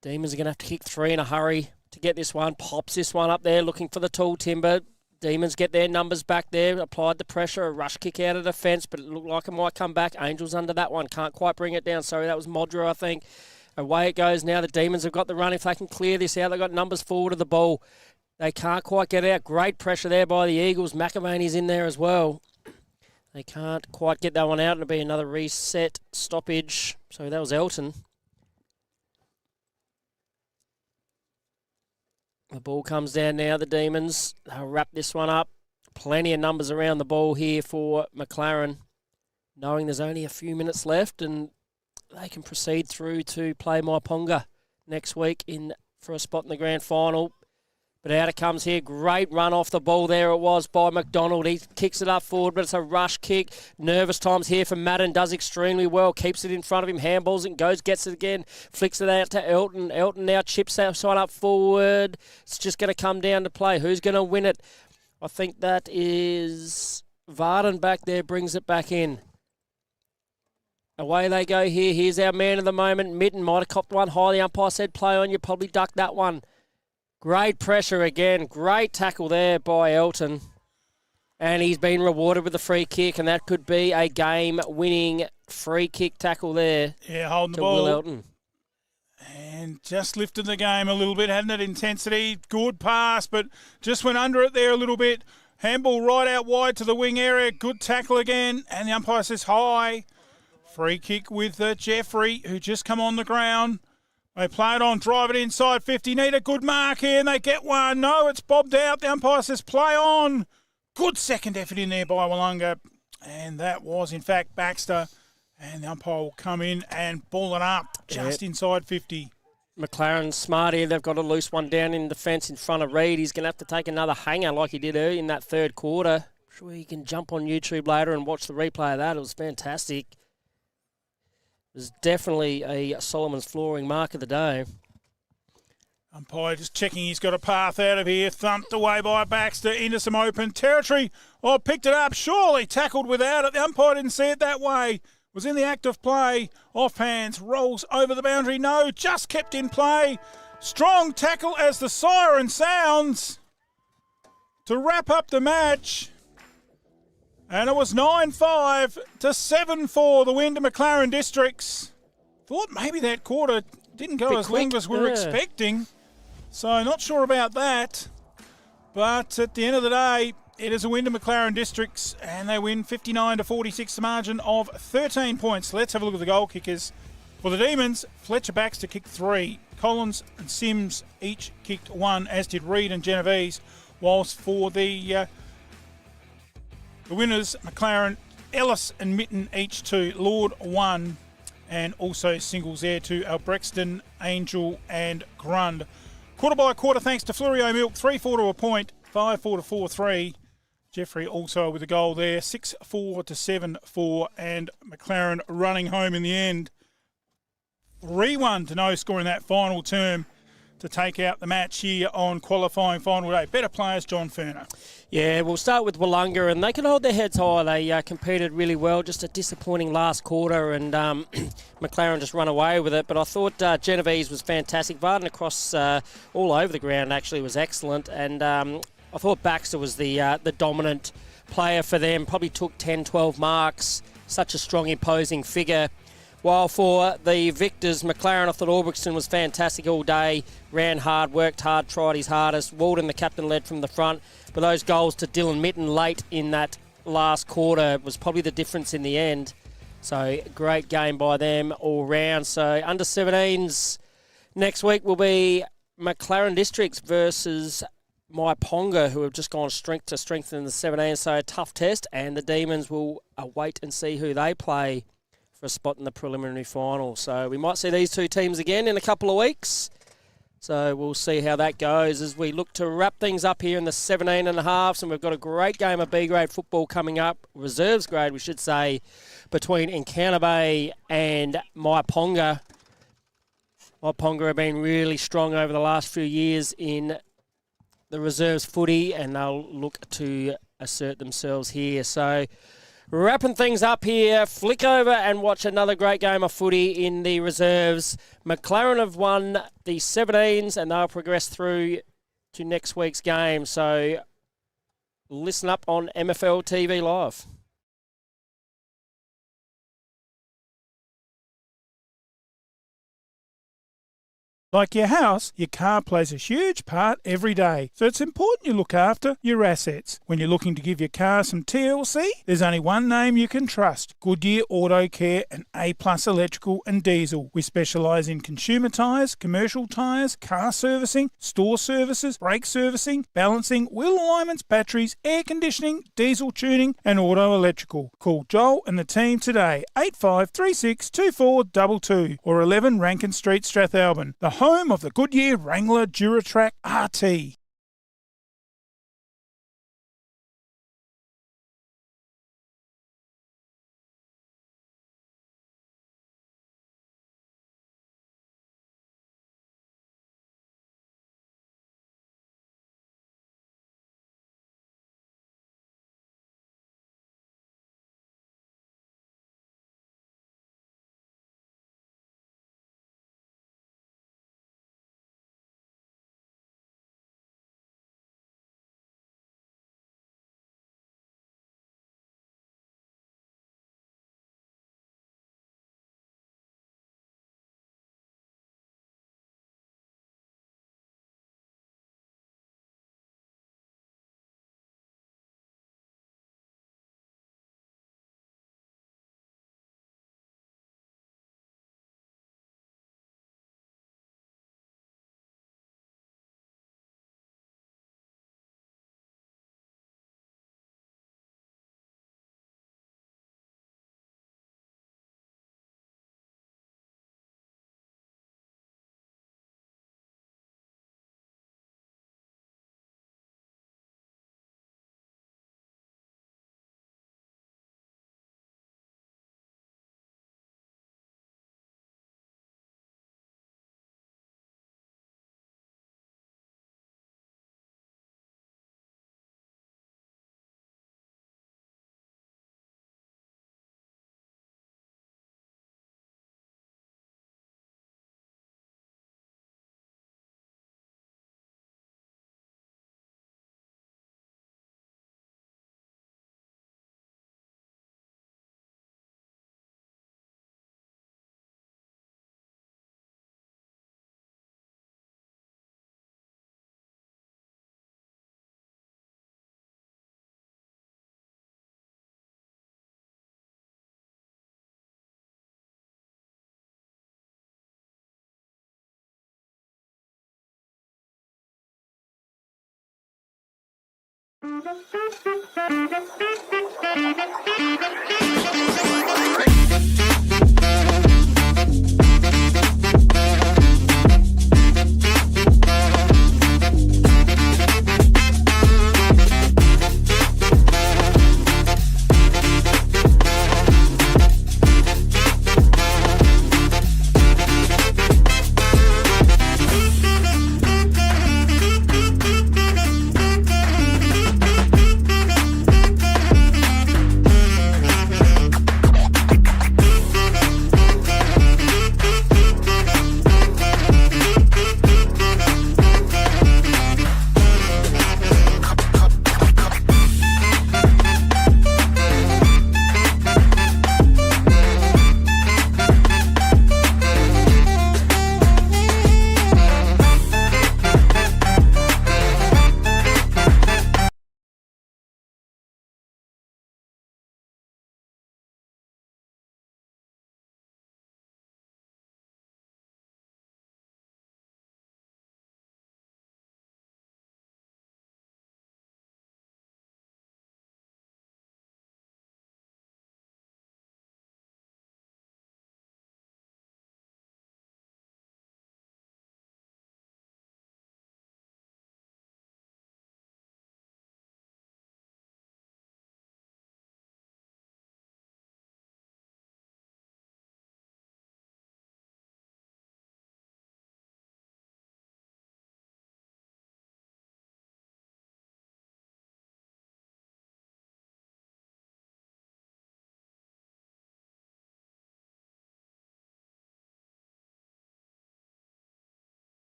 Demons are going to have to kick 3 in a hurry to get this one. Pops this one up there, looking for the tall timber. Demons get their numbers back there. Applied the pressure, a rush kick out of the fence, but it looked like it might come back. Angels under that one. Can't quite bring it down. Sorry, that was Modra, I think. Away it goes now. The Demons have got the run. If they can clear this out, they've got numbers forward of the ball. They can't quite get out. Great pressure there by the Eagles. McAvaney's in there as well. They can't quite get that one out. It'll be another reset stoppage. So that was Elton. The ball comes down now, the Demons. They'll wrap this one up. Plenty of numbers around the ball here for McLaren, knowing there's only a few minutes left and they can proceed through to play Maiponga next week for a spot in the grand final. But out it comes here. Great run off the ball there it was by McDonald. He kicks it up forward, but it's a rush kick. Nervous times here for Madden. Does extremely well. Keeps it in front of him. Handballs it, goes, gets it again. Flicks it out to Elton. Elton now chips that side up forward. It's just going to come down to play. Who's going to win it? I think that is Varden back there. Brings it back in. Away they go here. Here's our man of the moment. Mitten might have copped one high. The umpire said play on. You probably ducked that one. Great pressure again. Great tackle there by Elton. And he's been rewarded with a free kick, and that could be a game-winning free kick tackle there. Yeah, holding the Will ball. Elton. And just lifted the game a little bit, hadn't it? Intensity, good pass, but just went under it there a little bit. Handball right out wide to the wing area. Good tackle again. And the umpire says high. Free kick with Jeffrey, who just come on the ground. They play it on, drive it inside 50. Need a good mark here, and they get one. No, it's bobbed out. The umpire says play on. Good second effort in there by Willunga. And that was, in fact, Baxter. And the umpire will come in and ball it up just inside 50. McLaren smart here. They've got a loose one down in the fence in front of Reed. He's going to have to take another hanger like he did early in that third quarter. I'm sure you can jump on YouTube later and watch the replay of that. It was fantastic. It was definitely a Solomon's flooring mark of the day. Umpire just checking he's got a path out of here. Thumped away by Baxter into some open territory. Oh, picked it up. Surely tackled without it. The umpire didn't see it that way. Was in the act of play. Off hands. Rolls over the boundary. No, just kept in play. Strong tackle as the siren sounds to wrap up the match. And it was 9-5 to 7-4, the win to McLaren Districts. Thought maybe that quarter didn't go as long as we were expecting. So not sure about that. But at the end of the day, it is a win to McLaren Districts, and they win 59 to 46, the margin of 13 points. Let's have a look at the goal kickers. For the Demons, Fletcher Baxter kicked 3. Collins and Sims each kicked 1, as did Reed and Genovese. Whilst for the winners, McLaren, Ellis and Mitten each 2. Lord 1, and also singles there to Albrechtston, Angel and Grund. Quarter by quarter, thanks to Flurio Milk, 3-4 to a point, 5-4 to 4-3. Jeffrey also with a goal there, 6-4 to 7-4, and McLaren running home in the end. 3-1 to no score in that final term to take out the match here on qualifying final day. Better players, John Ferner. Yeah, we'll start with Willunga, and they can hold their heads high. They competed really well, just a disappointing last quarter, and McLaren just run away with it. But I thought Genovese was fantastic. Varden across all over the ground actually was excellent, and I thought Baxter was the dominant player for them. Probably took 10, 12 marks. Such a strong, imposing figure. While for the victors, McLaren, I thought Albrechtston was fantastic all day. Ran hard, worked hard, tried his hardest. Walden, the captain, led from the front. But those goals to Dylan Mitten late in that last quarter was probably the difference in the end. So great game by them all round. So under 17s next week will be McLaren Districts versus Maiponga, who have just gone strength to strength in the 17. So a tough test, and the Demons will wait and see who they play for a spot in the preliminary final. So we might see these two teams again in a couple of weeks. So we'll see how that goes as we look to wrap things up here in the 17 and a halves. And we've got a great game of B-grade football coming up, reserves grade, we should say, between Encounter Bay and Maiponga. Waiponga have been really strong over the last few years in the reserves footy, and they'll look to assert themselves here. So wrapping things up here, flick over and watch another great game of footy in the reserves. McLaren have won the 17s and they'll progress through to next week's game. So listen up on MFLTV Live. Like your house, your car plays a huge part every day, so it's important you look after your assets. When you're looking to give your car some TLC, there's only one name you can trust: Goodyear Auto Care and A+ Electrical and Diesel. We specialise in consumer tyres, commercial tyres, car servicing, store services, brake servicing, balancing, wheel alignments, batteries, air conditioning, diesel tuning and auto electrical. Call Joel and the team today, 8536 2422 or 11 Rankin Street, Strathalbyn. The home of the Goodyear Wrangler Duratrack RT.